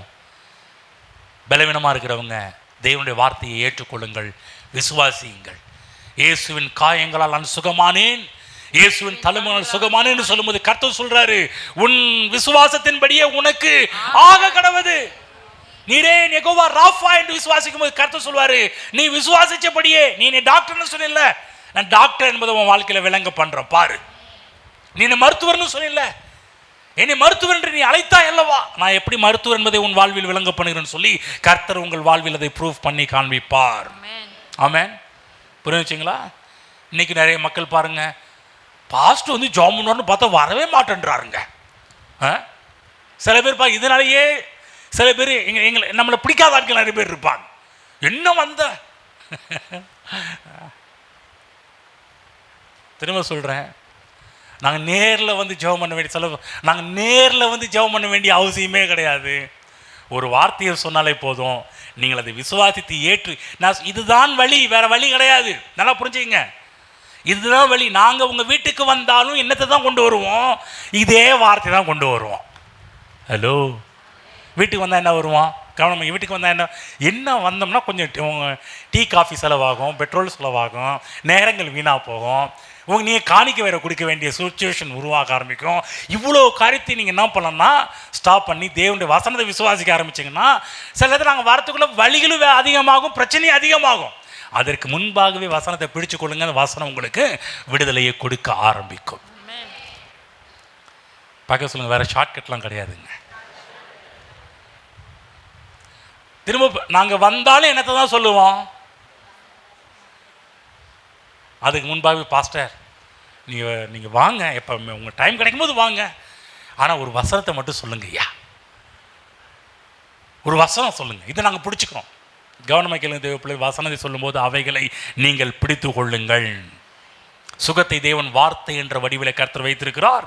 பலவீனமாக இருக்கிறவங்க தேவனுடைய வார்த்தையை ஏற்றுக்கொள்ளுங்கள், விசுவாசியுங்கள். இயேசுவின் காயங்களால் நான் சுகமானேன், இயேசுவின் தலைமையால் சுகமானேன்னு சொல்லும்போது கர்த்தர் சொல்றாரு, உன் விசுவாசத்தின்படியே உனக்கு ஆக கடவுது. நீரே யெகோவா ராஃபா என்று விசுவாசிக்கும் போது கர்த்தர் சொல்வாரு, நீ விசுவாசிச்சபடியே, நீ டாக்டர்னு சொல்லல, நான் டாக்டர் என்பதை உன் வாழ்க்கையில விளங்க பண்றேன் பாரு. நீ மருத்துவர்னு சொல்லல, என்னை மருத்துவர் என்று நீ அழைத்தா அல்லவா, நான் எப்படி மருத்துவர் என்பதை உன் வாழ்வில் விளங்க பண்ணுகிறேன்னு சொல்லி கர்த்தர் உங்கள் வாழ்வில் அதை ப்ரூஃப் பண்ணி காண்பிப்பார். ஆமென். புரிஞ்சுங்களா? இன்னைக்கு நிறைய மக்கள் பாருங்க, பாஸ்டர் வந்து ஜாமுன்னு பார்த்தா வரவே மாட்டேன்றாருங்க. சில பேர் இதனாலேயே சில பேர் எங்களை நம்மளை பிடிக்காத ஆட்கள் நிறைய பேர் இருப்பாங்க. என்ன வந்த திரும்ப சொல்கிறேன், நாங்கள் நேரில் வந்து ஜெபம் பண்ண வேண்டிய நாங்கள் நேரில் வந்து ஜெபம் பண்ண வேண்டிய அவசியமே கிடையாது. ஒரு வார்த்தையை சொன்னாலே போதும், நீங்கள் அதை விசுவாசித்து ஏற்று நான் இதுதான் வழி, வேற வழி கிடையாது. நல்லா புரிஞ்சுங்க, இதுதான் வழி. நாங்கள் உங்கள் வீட்டுக்கு வந்தாலும் என்னத்தை தான் கொண்டு வருவோம்? இதே வார்த்தை தான் கொண்டு வருவோம். ஹலோ, வீட்டுக்கு வந்தால் என்ன வருவோம்? கவனம். வீட்டுக்கு வந்தால் என்ன வந்தோம்னா கொஞ்சம் டீ காஃபி செலவாகும், பெட்ரோல் செலவாகும், நேரங்கள் வீணாக போகும், நீங்கள் காணிக்க வேற கொடுக்க வேண்டிய சுச்சுவேஷன் உருவாக ஆரம்பிக்கும். இவ்வளோ காரியத்தை நீங்கள் என்ன பண்ணலாம்னா ஸ்டாப் பண்ணி தேவனுடைய வசனத்தை விசுவாசிக்க ஆரம்பிச்சிங்கன்னா சில நேரத்தில் நாங்கள் வரத்துக்குள்ளே வழிகளும் அதிகமாகும், பிரச்சனையும் அதிகமாகும். அதற்கு முன்பாகவே வசனத்தை பிடிச்சு கொள்ளுங்க, அந்த வசனம் உங்களுக்கு விடுதலையை கொடுக்க ஆரம்பிக்கும். பார்க்க சொல்லுங்க, வேற ஷார்ட்கட்லாம் கிடையாதுங்க. திரும்ப நாங்கள் வந்தாலும் என்னத்தை தான் சொல்லுவோம்? அதுக்கு முன்பாகவே பாஸ்டர் நீங்கள் வாங்க, எப்போ உங்கள் டைம் கிடைக்கும் போது வாங்க, ஆனால் ஒரு வசனத்தை மட்டும் சொல்லுங்க ஐயா, ஒரு வசனம் சொல்லுங்கள், இதை நாங்கள் பிடிச்சிக்கிறோம். கவனமாக கேளுங்க தேவ பிள்ளை, வசனத்தை சொல்லும்போது அவைகளை நீங்கள் பிடித்து கொள்ளுங்கள். சுகத்தை தேவன் வார்த்தை என்ற வடிவில் கர்த்தர் வைத்திருக்கிறார்,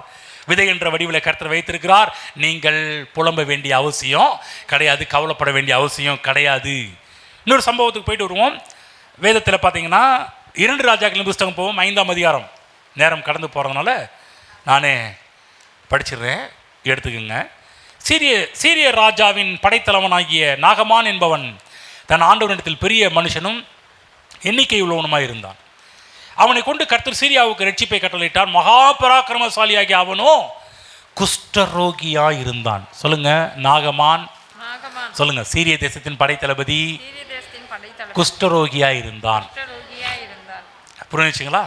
விதை என்ற வடிவில் கர்த்தர் வைத்திருக்கிறார். நீங்கள் புலம்ப வேண்டிய அவசியம் கிடையாது, கவலைப்பட வேண்டிய அவசியம் கிடையாது. இன்னொரு சம்பவத்துக்கு போயிட்டு வருவோம். வேதத்தில் பார்த்தீங்கன்னா 2 ராஜாக்களின் புஸ்தகம் போவோம், 5ஆம் அதிகாரம். நேரம் கடந்து போகிறதுனால நானே படிச்சிடுறேன், எடுத்துக்கோங்க. சீரிய ராஜாவின் படைத்தலைவனாகிய நாகமான் என்பவன் தன் ஆண்டவனிடத்தில் பெரிய மனுஷனும் எண்ணிக்கை உள்ளவனுமாய் இருந்தான். அவனை கொண்டு கர்த்தர் சீரியாவுக்கு ரட்சிப்பை கட்டளையிட்டார். மகா பராக்கிரமசாலியாகிய அவனோ குஷ்டரோகியாய் இருந்தான். சொல்லுங்க, நாகமான். சொல்லுங்க, சீரிய தேசத்தின் படைத்தளபதி குஷ்டரோகியாய் இருந்தான். புரிஞ்சுங்களா?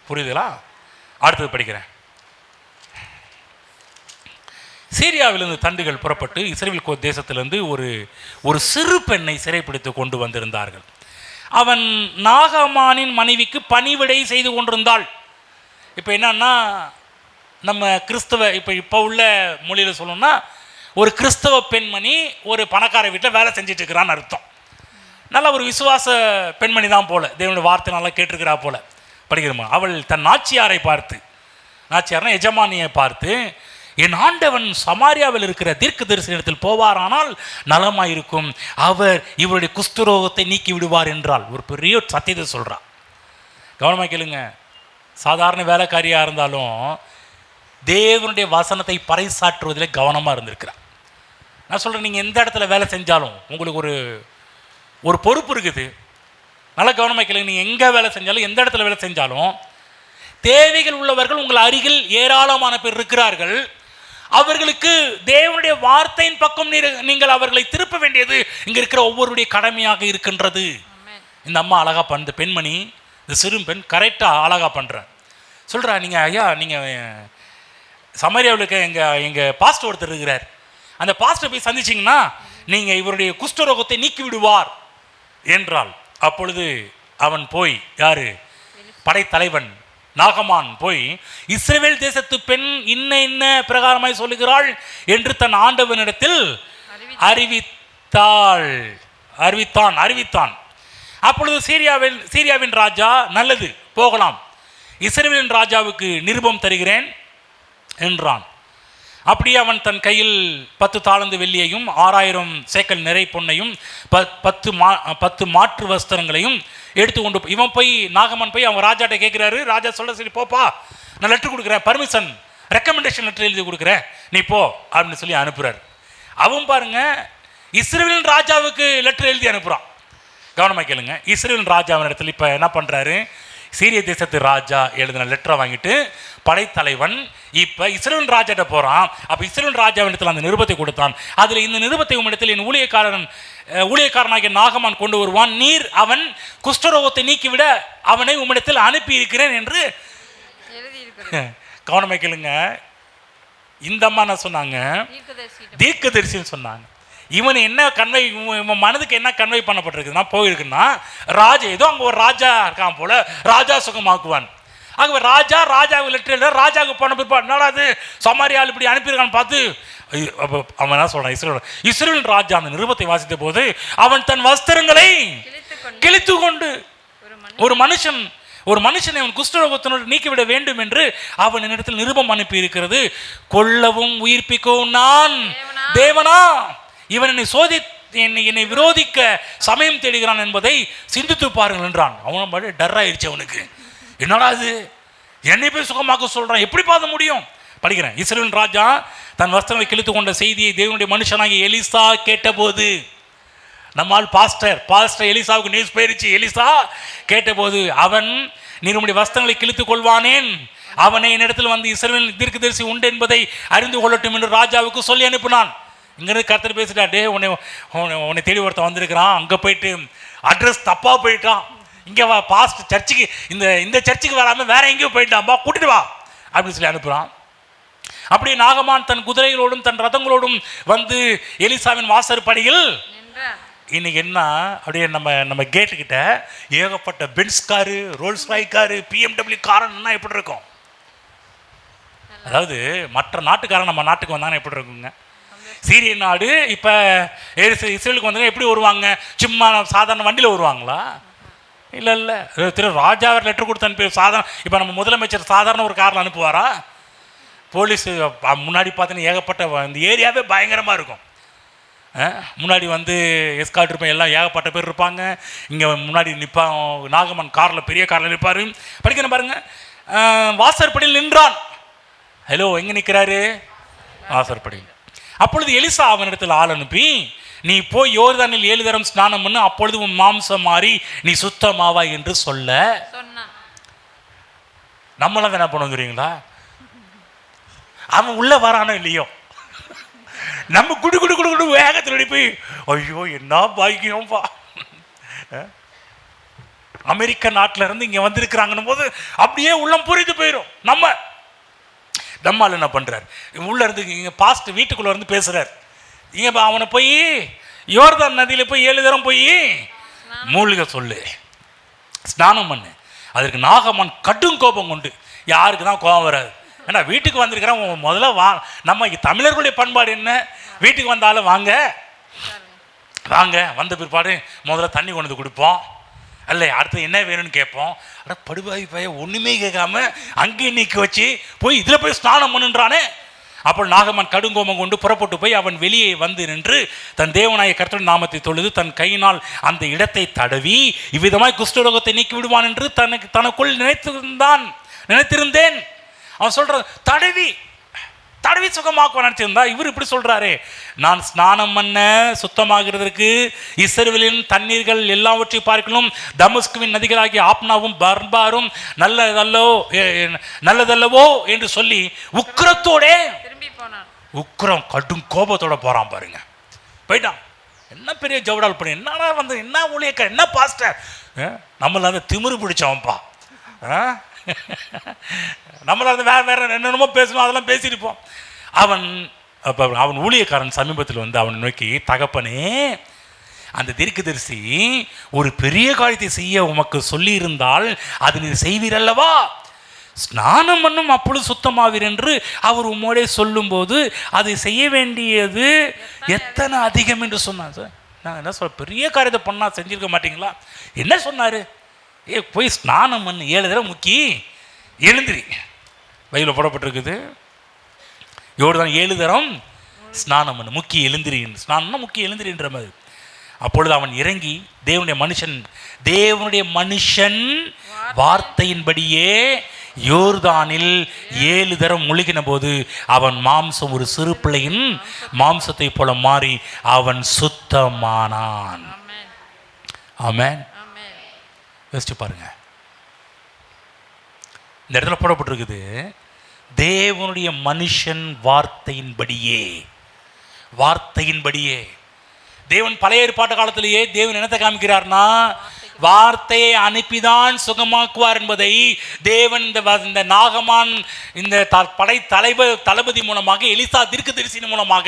புரியுதுங்களா? அடுத்தது படிக்கிறேன். சீரியாவிலிருந்து தண்டுகள் புறப்பட்டு இஸ்ரவேல் தேசத்திலிருந்து ஒரு சிறு பெண்ணை சிறைப்பிடித்து கொண்டு வந்திருந்தார்கள். அவன் நாகமானின் மனைவிக்கு பணிவிடை செய்து கொண்டிருந்தாள். இப்போ என்னன்னா, நம்ம கிறிஸ்தவ இப்போ உள்ள மொழியில் சொல்லணும்னா, ஒரு கிறிஸ்தவ பெண்மணி ஒரு பணக்கார வீட்டில் வேலை செஞ்சுட்டு இருக்கிறான்னு அர்த்தம். நல்ல ஒரு விசுவாச பெண்மணி தான் போல, தேவனுடைய வார்த்தை நல்லா கேட்டிருக்கிறா போல படிக்கிறோமா. அவள் தன் நாச்சியாரை பார்த்து, நாச்சியார்னா எஜமானியை பார்த்து, என் ஆண்டவன் சமாரியாவில் இருக்கிற தீர்க்கதரிசனத்தில் போவாரானால் நலமாயிருக்கும், அவர் இவருடைய குஷ்டரோகத்தை நீக்கி விடுவார் என்றால். ஒரு பெரிய சத்தியத்தை சொல்கிறான். கவனமாக கேளுங்க, சாதாரண வேலைக்காரியாக இருந்தாலும் தேவனுடைய வசனத்தை பறைசாற்றுவதில் கவனமாக இருந்திருக்கிறார். நான் சொல்கிறேன், நீங்கள் எந்த இடத்துல வேலை செஞ்சாலும் உங்களுக்கு ஒரு பொறுப்பு இருக்குது. நல்லா கவனமாக கேளுங்க, நீங்கள் எங்கே வேலை செஞ்சாலும் எந்த இடத்துல வேலை செஞ்சாலும் தேவைகள் உள்ளவர்கள் உங்கள் அருகில் ஏராளமான பேர் இருக்கிறார்கள். அவர்களுக்கு தேவனுடைய வார்த்தையின் பக்கம் நீங்கள் அவர்களை திருப்ப வேண்டியது இங்கே இருக்கிற ஒவ்வொருடைய கடமையாக இருக்கின்றது. இந்த அம்மா அழகாக பண்ணுற பெண்மணி, இந்த சிறு பெண் கரெக்டாக அழகாக பண்ணுற சொல்கிறா. நீங்கள் ஐயா, நீங்கள் சமாரியாவில் இருக்க எங்கள் பாஸ்டர் ஒருத்தர் இருக்கிறார், அந்த பாஸ்டர் போய் சந்திச்சிங்கன்னா நீங்கள் இவருடைய குஷ்டரோகத்தை நீக்கி விடுவார் என்றாள். அப்பொழுது அவன் போய், யாரு? படைத்தலைவன் நாகமான் போய், இஸ்ரவேல் தேசத்து பெண் இன்ன பிரகாரமாய் சொல்லுகிறாள் என்று தன் ஆண்டவனிடத்தில் அறிவித்தான். அப்பொழுது சீரியாவின் ராஜா, நல்லது போகலாம், இஸ்ரவேலின் ராஜாவுக்கு நிருபம் தருகிறேன் என்றான். அப்படியே அவன் தன் கையில் 10 தாலந்து வெள்ளியையும் 6000 சேக்கல் நிறை பொன்னையும் 10 மாற்று வஸ்திரங்களையும் எடுத்துக்கொண்டு, இவன் போய் நாகமன் போய் அவன் ராஜாட்ட கேட்குறாரு. ராஜா சொல்ல, சரி போப்பா, நான் லெட்டர் கொடுக்குறேன், பர்மிஷன் ரெக்கமெண்டேஷன் லெட்டர் எழுதி கொடுக்குறேன், நீ போ அப்படின்னு சொல்லி அனுப்புகிறார். அவன் பாருங்க, இஸ்ரவேலின் ராஜாவுக்கு லெட்டர் எழுதி அனுப்புகிறான். கவனமாக கேளுங்க, இஸ்ரவேலின் ராஜாவின் இடத்துல இப்போ என்ன பண்ணுறாரு? சீரிய தேசத்து ராஜா எழுதின லெட்டரை வாங்கிட்டு படைத்தலைவன் இப்போ இஸ்ரவேல் ராஜாட்ட போகிறான். அப்போ இஸ்ரவேல் ராஜாவிடத்தில் அந்த நிருபத்தை கொடுத்தான். அதில் இந்த நிருபத்தை உம்மிடத்தில் என் ஊழியக்காரனாகிய நாகமான் கொண்டு வருவான், நீர் அவன் குஷ்டரோகத்தை நீக்கிவிட அவனை உம்மிடத்தில் அனுப்பி இருக்கிறேன் என்று கவனமாக கேளுங்க. இந்த அம்மா என்ன சொன்னாங்க? தீர்க்கதரிசின்னு சொன்னாங்க. இவன் என்ன கன்வை, இவன் மனதுக்கு என்ன கன்வை பண்ணப்பட்டிருக்குதுன்னா, போயிருக்குன்னா ராஜா ஏதோ அங்கே ஒரு ராஜா இருக்கான் போல, ராஜா சுகமாக்குவான். ஆகவே ராஜாவுக்கு லெட்டர் எழுத ராஜாவுக்கு போன பிற்பாடு, என்னடா அது சமாரியால் இப்படி அனுப்பியிருக்கான்னு பார்த்து அவன் என்ன சொல்றான், இஸ்ரவேல் ராஜா அந்த நிருபத்தை வாசித்த போது அவன் தன் வஸ்திரங்களை கிழித்து கொண்டு, ஒரு மனுஷனை அவன் குஷ்டரோகத்தினோடு நீக்கிவிட வேண்டும் என்று அவன் என்னிடத்தில் நிருபம் அனுப்பி இருக்கிறது. கொல்லவும் உயிர்ப்பிக்கவும் நான் தேவனா? இவன் என்னை விரோதிக்க சமயம் தேடுகிறான் என்பதை சிந்தித்து பாருங்கள் என்றான். அவன் பாட்டு டர் ஆயிடுச்சு அவனுக்கு. என்னடா இது, என்னை போய் சுகமாக்க சொல்றான், எப்படி பார்க்க முடியும்? படிக்கிறேன். இஸ்ரவேல் ராஜா தன் வஸ்திரங்களை கிழித்து கொண்ட செய்தியை தேவனுடைய மனுஷனாகிய எலிசா கேட்டபோது, நம்மால் பாஸ்டர் எலிசாவுக்கு நியூஸ் போயிருச்சு. எலிசா கேட்டபோது அவன், நீ உம்முடைய வஸ்திரங்களை கிழித்துக் கொள்வானேன், அவனை என்னிடத்தில் வந்து இஸ்ரவேல் தீர்க்கதரிசி உண்டு என்பதை அறிந்து கொள்ளட்டும் என்று ராஜாவுக்கு சொல்லி அனுப்பினான். இங்கிருந்து கர்த்தர் பேசிட்டா, டே உன்னை தேடி ஒருத்தன் வந்திருக்கிறான், அங்கே போயிட்டு அட்ரஸ் தப்பாக போயிட்டான், இங்கே வா, பாஸ்ட் சர்ச்சுக்கு இந்த சர்ச்சுக்கு வராமல் வேற எங்கேயோ போயிட்டான்பா, கூட்டிட்டு வா அப்படின்னு சொல்லி அனுப்புகிறான். அப்படி நாகமான் தன் குதிரைகளோடும் தன் ரதங்களோடும் வந்து எலிசாவின் வாசற்படியில். இன்னைக்கு என்ன, அப்படியே நம்ம கேட்டுக்கிட்ட ஏகப்பட்ட Benz car, Rolls Royce car, BMW காரன்னா எப்படி இருக்கும்? அதாவது மற்ற நாட்டுக்காரன் நம்ம நாட்டுக்கு வந்தாங்கன்னா எப்படி இருக்குங்க? சீரிய நாடு இப்போ இஸ்ரேலுக்கு வந்தாங்க எப்படி வருவாங்க? சும்மா சாதாரண வண்டியில் வருவாங்களா? இல்லை ராஜா லெட்டர் கொடுத்து அனுப்பி சாதாரண, இப்போ நம்ம முதலமைச்சர் சாதாரண ஒரு காரில் அனுப்புவாரா? போலீஸ் முன்னாடி பார்த்தீங்கன்னா ஏகப்பட்ட இந்த ஏரியாவே பயங்கரமாக இருக்கும். முன்னாடி வந்து எஸ்கார்ட் இருப்பேன், எல்லாம் ஏகப்பட்ட பேர் இருப்பாங்க. இங்கே முன்னாடி நிற்பான் நாகமன் காரில், பெரிய காரில் நிற்பார். படிக்கணும் பாருங்க, வாசற்படியில் நின்றான். ஹலோ, எங்கே நிற்கிறாரு? வாசற்படியில். அப்பொழுது எலிசா அவனிடத்தில் ஆள் அனுப்பி, நீ போய் யோர்தானில் 7 தரம் ஸ்நானம் பண்ணு, அப்பொழுது உன் மாம்சம் மாறி நீ சுத்தமாவா என்று சொல்ல. நம்மளாம் என்ன பண்ணுவோம் தெரியுங்களா? அவன் உள்ள வரானோ இல்லையோ, நம்ம குடு குடு குடு குடு வேகத்தில் போய், ஐயோ என்ன பாக்கியம்பா, அமெரிக்க நாட்டில இருந்து இங்க வந்திருக்கிறாங்கன்னு போது அப்படியே உள்ளம் புரிந்து போயிடும். நம்மால் என்ன பண்றார், உள்ள இருந்து இங்க பாஸ்ட் வீட்டுக்குள்ள இருந்து பேசுறார். இங்க அவனை போய் யோர்தான் நதியில போய் 7 தரம் போய் மூழ்க சொல்லு, ஸ்நானம் பண்ணு. அதற்கு நாகமான் கடும் கோபம் கொண்டு, யாருக்கு தான் கோபம் வராது? ஏன்னா வீட்டுக்கு வந்திருக்கிறேன், முதல்ல வா. நம்ம தமிழர்களுடைய பண்பாடு என்ன? வீட்டுக்கு வந்தாலும் வாங்க வாங்க, வந்த பிற்பாடு முதல்ல தண்ணி கொண்டு வந்து கொடுப்போம், அல்ல அடுத்து என்ன வேணும்னு கேட்போம். ஆனால் படுபாவி பைய ஒன்றுமே கேட்காம அங்கேயும் நீக்கி வச்சு போய் இதில் போய் ஸ்நானம் பண்ணுன்றானே. அப்போ நாகமான் கடுங்கோபம் கொண்டு புறப்பட்டு போய் அவன் வெளியே வந்து நின்று தன் தேவனாய கர்த்தரின் நாமத்தை தொழுது தன் கையினால் அந்த இடத்தை தடவி இவ்விதமாய் குஷ்டரோகத்தை நீக்கி விடுவான் என்று தனக்குள் நினைத்திருந்தேன். அவன் சொல்ற தடவி சுகமாக்குவான் நினைச்சிருந்தா, இவர் இப்படி சொல்றாரு, நான் ஸ்நானம் பண்ண சுத்தமாகிறதற்கு இஸ்ரவேலின் தண்ணீர்கள் எல்லாவற்றையும் பார்க்கணும், தமஸ்குவின் நதிகளாகிய ஆப்னாவும் பர்பாரும் நல்லதல்லவோ என்று சொல்லி உக்கிரம் கடும் கோபத்தோட போறான் பாருங்க. போயிட்டான். என்ன பெரிய ஜவுடால் பண்ணி, என்னடா வந்து என்ன ஊழியக்கார, என்ன பாஸ்டர், நம்மள அந்த திமிரு பிடிச்சவன்பா, நம்மள அந்த வேற என்னென்னமோ பேசணும், அதெல்லாம் பேசியிருப்போம். அவன் ஊழியக்காரன் சமீபத்தில் வந்து அவன் நோக்கி, தகப்பனே, அந்த தீர்க்கதரிசி ஒரு பெரிய காரியத்தை செய்ய உமக்கு சொல்லி இருந்தால் அது நீர் செய்வீரல்லவா? ஸ்நானம் பண்ணும் அப்பொழுது சுத்தமாவீர் என்று அவர் உம்மோடே சொல்லும்போது அதை செய்ய வேண்டியது எத்தனை அதிகம் என்று சொன்னார். சார், நான் என்ன சொல்ல, பெரிய காரியத்தை பண்ணால் செஞ்சிருக்க மாட்டீங்களா? என்ன சொன்னார்? போய் ஸ்நானம் பண்ணு, 7 தடவை முக்கி எழுந்திரி. பைபிளில் போடப்பட்டிருக்குது, யோர்தான் 7 தரம் ஸ்நானம் பண்ணு, முக்கி எழுந்திரி. ஸ்நானம்னா முக்கி எழுந்திரின்ற மாதிரி. அப்பொழுது அவன் இறங்கி தேவனுடைய மனுஷன் வார்த்தையின்படியே யோர்தானில் 7 தரம் முழுகின போது அவன் மாம்சம் ஒரு சிறு பிள்ளையின் மாம்சத்தை போல மாறி அவன் சுத்தமானான். ஆமென். யோசிச்சு பாருங்க, இந்த இடத்துல போடப்பட்டிருக்குது, தேவனுடைய மனுஷன் வார்த்தையின்படியே. தேவன் பழைய ஏற்பாட்டு காலத்திலேயே தேவன் என்னத்தை காமிக்கிறார்னா, வார்த்தையை அனுப்பிதான் சுகமாக்குவார் என்பதை தேவன் இந்த நாகமான் இந்த படை தளபதி மூலமாக, எலிசா தீர்க்கதரிசியின் மூலமாக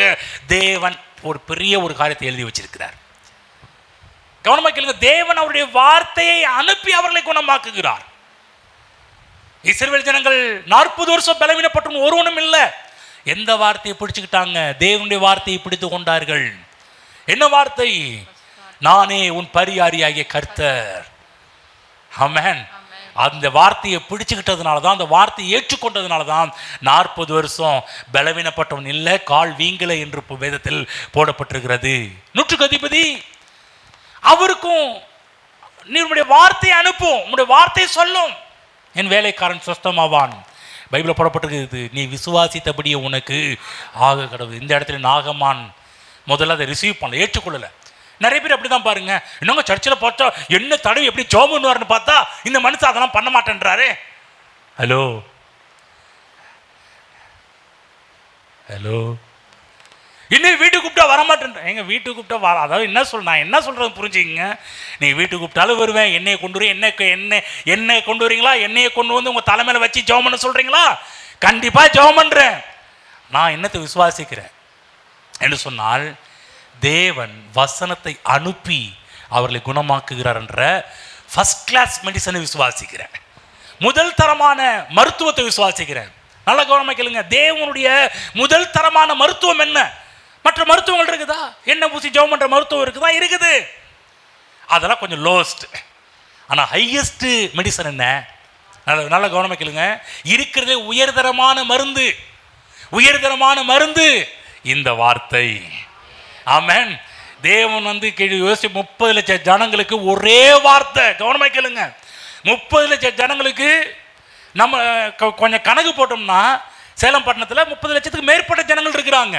தேவன் ஒரு பெரிய ஒரு காரியத்தை எழுதி வச்சிருக்கிறார். கவனமாக கேளுங்க, தேவன் அவருடைய வார்த்தையை அனுப்பி அவர்களை குணமாக்குகிறார். இஸ்ரவேல் ஜனங்கள் 40 வருஷம் பலவீனப்பட்டும் ஒருவனும் இல்லை. எந்த வார்த்தையை பிடிச்சுக்கிட்டாங்க? தேவனுடைய வார்த்தையை பிடித்து கொண்டார்கள். என்ன வார்த்தை? நானே உன் பரியாரியாகிய கர்த்தர். ஆமென். அந்த வார்த்தையை பிடிச்சுக்கிட்டதுனால தான், அந்த வார்த்தையை ஏற்றுக்கொண்டதுனால தான் 40 வருஷம் பலவீனப்பட்டவன் இல்லை, கால் வீங்கலை என்று வேதத்தில் போடப்பட்டிருக்கிறது. நூற்றுக்கு அதிபதி அவருக்கும் நீ உன்னுடைய வார்த்தையை அனுப்பும், உன்னுடைய வார்த்தையை சொல்லும், என் வேலைக்காரன் சொஸ்தமாவான். பைபிளில் போடப்பட்டிருக்கிறது, நீ விசுவாசித்தபடியே உனக்கு ஆக கடவுள். இந்த இடத்துல நாகமான் முதல்ல அதை ரிசீவ் பண்ணல, ஏற்றுக்கொள்ளலை. நிறைய பேர் அப்படி தான் பாருங்க. இன்னொங்க சர்ச்சில் பார்த்தா என்ன தடவை எப்படி ஜோமுன்னு பார்த்தா இந்த மனுஷன் அதெல்லாம் பண்ண மாட்டேன்றாரு. ஹலோ ஹலோ, இன்னும் வீட்டுக்கு கூப்பிட்டா வரமாட்டேன். எங்கள் வீட்டுக்கு கூப்பிட்டா வர, அதாவது என்ன நான் என்ன சொல்கிறது புரிஞ்சுக்கிங்க. நீங்கள் வீட்டுக்கு கூப்பிட்டாலும் வருவேன், எண்ணெயை கொண்டு வருவேன். எண்ணெய் கொண்டு வரீங்களா? எண்ணெயை கொண்டு வந்து உங்கள் தலைமையில் வச்சு ஜெபம் பண்ண சொல்கிறீங்களா? கண்டிப்பாக ஜெபம் பண்ணுறேன். நான் என்னத்தை விசுவாசிக்கிறேன் என்று சொன்னால், தேவன் வசனத்தை அனுப்பி அவர்களை குணமாக்குகிறார் என்ற ஃபர்ஸ்ட் கிளாஸ் மெடிசனை விசுவாசிக்கிறேன். முதல் தரமான மருத்துவத்தை விசுவாசிக்கிறேன். நல்ல கவனமாக கேளுங்க. தேவனுடைய முதல் தரமான மருத்துவம் என்ன? மற்ற மருத்துவங்கள் இருக்குதா? என்ன பூசி ஜெபம் பண்ற மருத்துவம் இருக்குதா? இருக்குது. அதெல்லாம் கொஞ்சம் லோஸ்ட். ஆனால் ஹையஸ்ட் மெடிசன் என்ன? நல்ல கவனமாக கேளுங்க. இருக்கிறதே உயர்தரமான மருந்து, உயர்தரமான மருந்து இந்த வார்த்தை. ஆமென். தேவன் வந்து யோசிச்சு 30 லட்சம் ஜனங்களுக்கு ஒரே வார்த்தை. கவனமாக கேளுங்க. 30 லட்சம் ஜனங்களுக்கு நம்ம கொஞ்சம் கணக்கு போட்டோம்னா சேலம் பட்டணத்தில் 30 லட்சத்துக்கு மேற்பட்ட ஜனங்கள் இருக்கிறாங்க.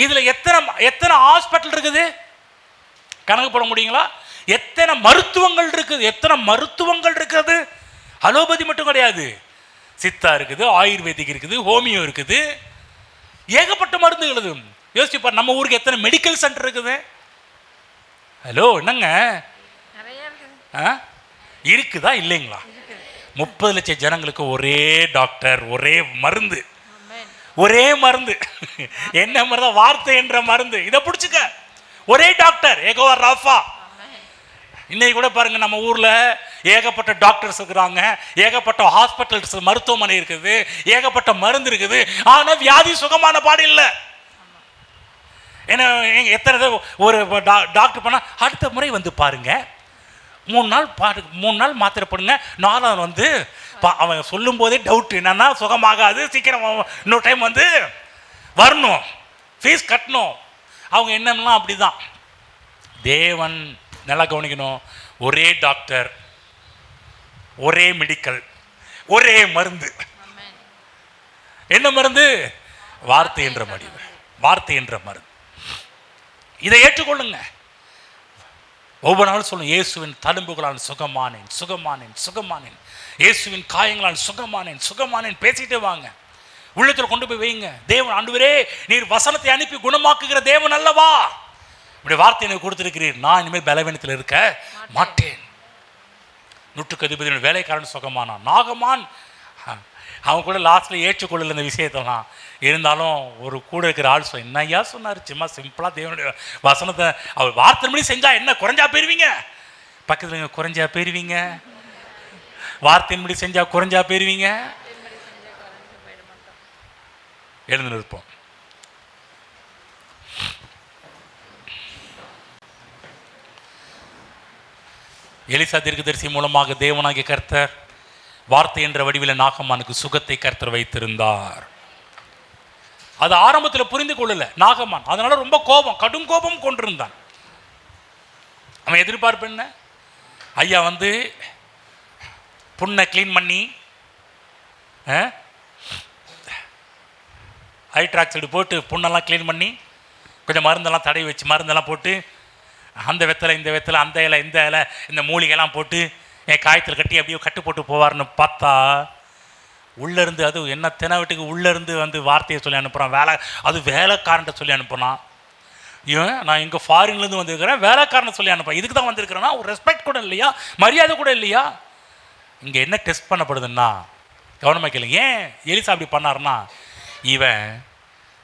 இதில் எத்தனை ஹாஸ்பிட்டல் இருக்குது? கணக்கு போட முடியுங்களா? எத்தனை மருத்துவங்கள் இருக்குது? எத்தனை மருத்துவங்கள் இருக்குது? அலோபதி மட்டும் கிடையாது, சித்தா இருக்குது, ஆயுர்வேதிக் இருக்குது, ஹோமியோ இருக்குது, ஏகப்பட்ட மருந்துகள் இருக்குது. யோசிச்சுப்பார், நம்ம ஊருக்கு எத்தனை மெடிக்கல் சென்டர் இருக்குது? ஹலோ, என்னங்க இருக்குதா இல்லைங்களா? 30 லட்சம் ஜனங்களுக்கு ஒரே டாக்டர், ஒரே மருந்து, ஒரே மருந்து. என்ன மருந்து? வார்த்தை என்ற மருந்து. இதை பிடிச்சுக்க. ஒரே டாக்டர், ஏகோவா ராஃபா. இன்னைக்கு கூட பாருங்க, நம்ம ஊர்ல ஏகப்பட்ட டாக்டர்ஸ் இருக்கிறாங்க, ஏகப்பட்ட ஹாஸ்பிட்டல்ஸ், மருத்துவமனை இருக்குது, ஏகப்பட்ட மருந்து இருக்குது. ஆனா வியாதி சுகமான பாடு இல்லை. ஏன்னா எத்தனை ஒரு டாக்டர் பண்ணா அடுத்த முறை வந்து பாருங்க, 3 நாள் மாத்திரை போடுங்க, 4ஆவது வந்து அவன் சொல்லும் போதே டவுட் என்னன்னா சுகமாகாது, சீக்கிரம் இன்னொரு டைம் வந்து வரணும், ஃபீஸ் கட்டணும். அவங்க என்னன்னா அப்படிதான். தேவன் நல்லா கவனிக்கணும். ஒரே டாக்டர், ஒரே மெடிக்கல், ஒரே மருந்து. என்ன மருந்து? வார்த்தை என்ற மடிவு, வார்த்தை என்ற மருந்து. இதை ஏற்றுக்கொள்ளுங்க. ஒவ்வொரு நாளும் சொல்லுங்க, இயேசுவின் தழும்புகளால் சுகமானேன், சுகமானேன், சுகமானேன், இயேசுவின் காயங்களால் சுகமானேன், சுகமானேன் பேசிட்டே வாங்க. உள்ளத்தில் கொண்டு போய் வைங்க. தேவன், ஆண்டவரே நீர் வசனத்தை அனுப்பி குணமாக்குகிற தேவன் அல்லவா, இப்படி வார்த்தை எனக்கு கொடுத்திருக்கிறீர், நான் இனிமேல் பலவீனத்தில் இருக்க மாட்டேன். 100க்கு அதிபதி வேலைக்காரன் சுகமானான். நாகமான் அவன் கூட லாஸ்ட்ல ஏற்றுக்கொள்ளல இந்த விஷயத்தெல்லாம். இருந்தாலும் ஒரு கூட இருக்கிற ஆள் என்ன ஐயா சொன்னார், சும்மா சிம்பிளா தேவனுடைய வசனத்தை அவர் வார்த்தை மணி செஞ்சா என்ன குறைஞ்சா போயிருவீங்க? பக்கத்துல குறைஞ்சா போயிருவீங்க. வார்த்தையின்படி செஞ்சா குறைஞ்சா போயிருவீங்க. எழுந்து நிற்போம். எலிசா தீர்க்கதரிசி மூலமாக தேவனாகிய கர்த்தர் வார்த்தை என்ற வடிவில் நாகமானுக்கு சுகத்தை கர்த்தர் வைத்திருந்தார். அது ஆரம்பத்தில் புரிந்து கொள்ளல நாகமான். அதனால ரொம்ப கோபம், கடும் கோபம் கொண்டிருந்தான். அவன் எதிர்பார்ப்பு என்ன? ஐயா வந்து புண்ணை கிளீன் பண்ணி ஹைட்ராக்சைடு போட்டு புண்ணெல்லாம் கிளீன் பண்ணி கொஞ்சம் மருந்தெல்லாம் தடவி வச்சு மருந்தெல்லாம் போட்டு அந்த வெத்தலை இந்த வெத்தலை அந்த இலை இந்த இலை இந்த மூலிகைலாம் போட்டு என் காயத்தில் கட்டி அப்படியே கட்டு போட்டு போவார்னு பார்த்தா உள்ளேருந்து அது என்ன தினவட்டுக்கு உள்ளேருந்து வந்து வார்த்தையை சொல்லி அனுப்புகிறான். அது வேலைக்காரன்ட்ட சொல்லி அனுப்புனான். ஏன் நான் இங்கே ஃபாரின்லேருந்து வந்திருக்கிறேன், வேலைக்காரனை சொல்லி அனுப்பேன். இதுக்கு தான் வந்திருக்கிறேன்னா ஒரு ரெஸ்பெக்ட் கூட இல்லையா, மரியாதை கூட இல்லையா? இங்கே என்ன டெஸ்ட் பண்ணப்படுதுன்னா கவனமாக கேளுங்க. ஏன் எலிசா அப்படி பண்ணார்னா, இவன்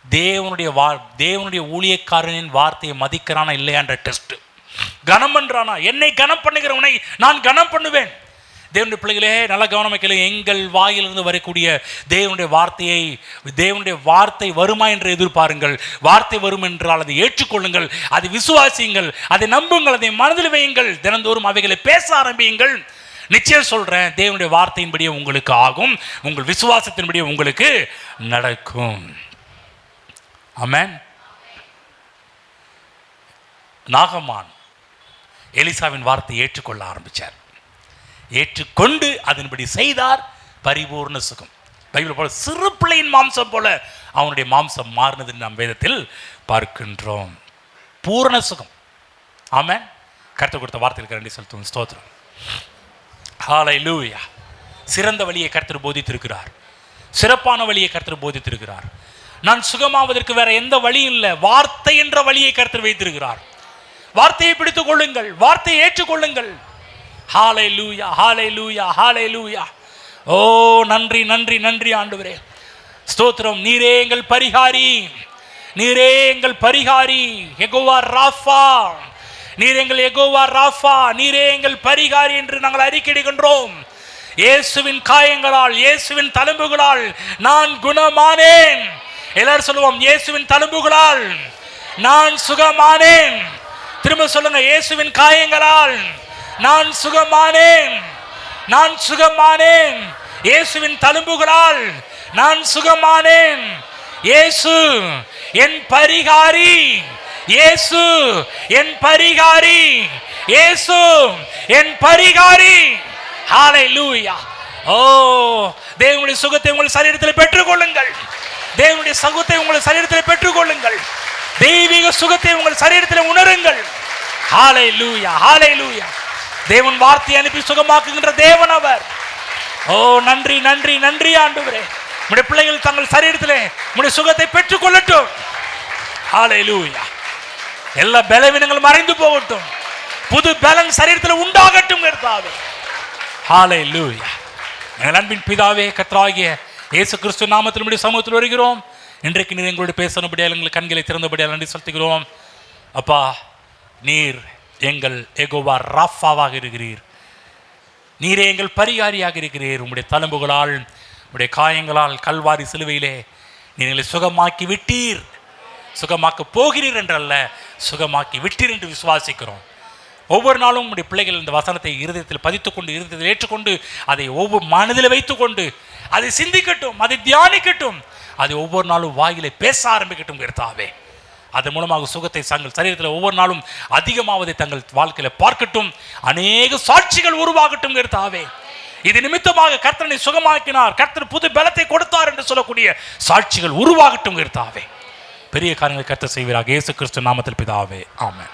தேவனுடைய ஊழியக்காரனின் வார்த்தையை மதிக்கிறானா இல்லையான்ற டெஸ்ட். கனம் பண்றானா? என்னை கனம் பண்ணுகிறவனை நான் கனம் பண்ணுவேன். தேவனுடைய பிள்ளைகளே, நல்ல கவனமாக கேளுங்க. எங்கள் வாயிலிருந்து வரக்கூடிய தேவனுடைய வார்த்தை வருமா என்று எதிர்பாருங்கள். வார்த்தை வரும் என்றால் அதை ஏற்றுக்கொள்ளுங்கள், அதை விசுவாசியுங்கள், அதை நம்புங்கள், அதை மனதில் வையுங்கள், தினந்தோறும் அவைகளை பேச ஆரம்பியுங்கள். நிச்சயம் சொல்றேன், தேவனுடைய வார்த்தையின்படியே உங்களுக்கு ஆகும், உங்கள் விசுவாசத்தின்படியே உங்களுக்கு நடக்கும். ஆமென். நாகமான் எலிசாவின் வார்த்தையை ஏற்றுக்கொள்ள ஆரம்பித்தார். ஏற்றுக்கொண்டு அதன்படி செய்தார். பரிபூர்ண சுகம். பைபிள் போல சிறு பிள்ளையின் மாம்சம் போல அவனுடைய மாம்சம் மாறினது நாம் வேதத்தில் பார்க்கின்றோம். பூரண சுகம். ஆமென். கர்த்தர் கொடுத்த வார்த்தைகளுக்கு நன்றி செலுத்துவோம். ஸ்தோத்திரம். ஹல்லேலூயா. சிறந்த வழியை கர்த்தர் போதித்திருக்கிறார். சிறப்பான வழியை கர்த்தர் போதித்திருக்கிறார். நான் சுகமாவதற்கு வேற எந்த வழியும் இல்லை, வார்த்தை என்ற வழியை கர்த்தர் வைத்திருக்கிறார். வார்த்தையை பிடித்துக் கொள்ளுங்கள், வார்த்தையை ஏற்றுக்கொள்ளுங்கள். ஹல்லேலூயா, ஹல்லேலூயா, ஹல்லேலூயா. ஓ நன்றி நன்றி நன்றி ஆண்டவரே. ஸ்தோத்திரம். நீரே எங்கள் பரிகாரி, நீரே எங்கள் பரிகாரி. யெகோவா ராஃபா, நீர் எங்கள் யெகோவா ராஃபா, நீரே எங்கள் பரிகாரி என்று நாங்கள் அறிக்கையிடுகின்றோம். இயேசுவின் காயங்களால், இயேசுவின் தழும்புகளால் நான் குணமானேன். எல்லாரும் சொல்லுவோம், இயேசுவின் தழும்புகளால் நான் சுகமானேன். திரும்ப சொல்லுங்க, இயேசுவின் காயங்களால் நான் சுகமானேன், நான் சுகமானேன். இயேசுவின் தழும்புகளால் நான் சுகமானேன். இயேசு என் பரிகாரி, இயேசு என் பரிகாரி, இயேசு என் பரிகாரி. ஹல்லேலூயா. ஓ, தேவனுடைய சுகத்தை உங்கள் சரீரத்தில் பெற்றுக்கொள்ளுங்கள். தேவனுடைய சுகத்தை உங்கள் சரீரத்தில் பெற்றுக்கொள்ளுங்கள். தெய்வீக சுகத்தை உங்கள் சரீரத்தில் உணருங்கள். ஹல்லேலூயா, ஹல்லேலூயா. தேவன் வார்த்தை அனுப்பி சுகமாக்குகின்ற தேவன் அவர். ஓ நன்றி நன்றி நன்றி ஆண்டவரே. உம்முடைய பிள்ளைகள் தங்கள் சரீரத்திலே உம்முடைய சுகத்தை பெற்றுக்கொள்ளட்டும். ஹல்லேலூயா. எல்லா பலவீனங்களும் மறைந்து போகட்டும். புது பலன் சரீரத்தில் உண்டாகட்டும். ஹல்லேலூயா. எங்கள் அன்பின் பிதாவே, கர்த்தராகிய இயேசு கிறிஸ்து நாமத்தில் உம்முடைய சமூகத்தில் வருகிறோம். இன்றைக்கு நீர் எங்களோடு பேசணும்படியால் எங்கள் கண்களை திறந்தபடியால் நன்றி செலுத்துகிறோம். அப்பா, நீர் எங்கள் யெகோவா ராஃபாவாக இருக்கிறீர். நீரே எங்கள் பரிகாரியாக இருக்கிறீர். உம்முடைய தழும்புகளால், உம்முடைய காயங்களால், கல்வாரி சிலுவையிலே நீர் எங்களை சுகமாக்கி விட்டீர். சுகமாக்க போகிறீர் என்றல்ல, சுகமாக்கி விட்டீர் என்று விசுவாசிக்கிறோம். ஒவ்வொரு நாளும் உம்முடைய பிள்ளைகள் இந்த வசனத்தை இருதயத்தில் பதித்துக்கொண்டு, இருதயத்தில் ஏற்றுக்கொண்டு, அதை ஒவ்வொரு மனதில் வைத்துக்கொண்டு அதை சிந்திக்கட்டும், அதை தியானிக்கட்டும், அதை ஒவ்வொரு நாளும் வாயிலை பேச ஆரம்பிக்கட்டும். கர்த்தாவே, அதன் மூலமாக சுகத்தை தங்கள் சரீரத்தில் ஒவ்வொரு நாளும் அதிகமாவதை தங்கள் வாழ்க்கையில் பார்க்கட்டும். அநேக சாட்சிகள் உருவாகட்டும். கர்த்தாவே, இது நிமித்தமாக கர்த்தனை சுகமாக்கினார், கர்த்தர் புது பலத்தை கொடுத்தார் என்று சொல்லக்கூடிய சாட்சிகள் உருவாகட்டும். கர்த்தாவே, பெரிய காரியங்களை கர்த்தர் செய்வீராக. இயேசு கிறிஸ்து நாமத்தில் பிதாவே, ஆமென்.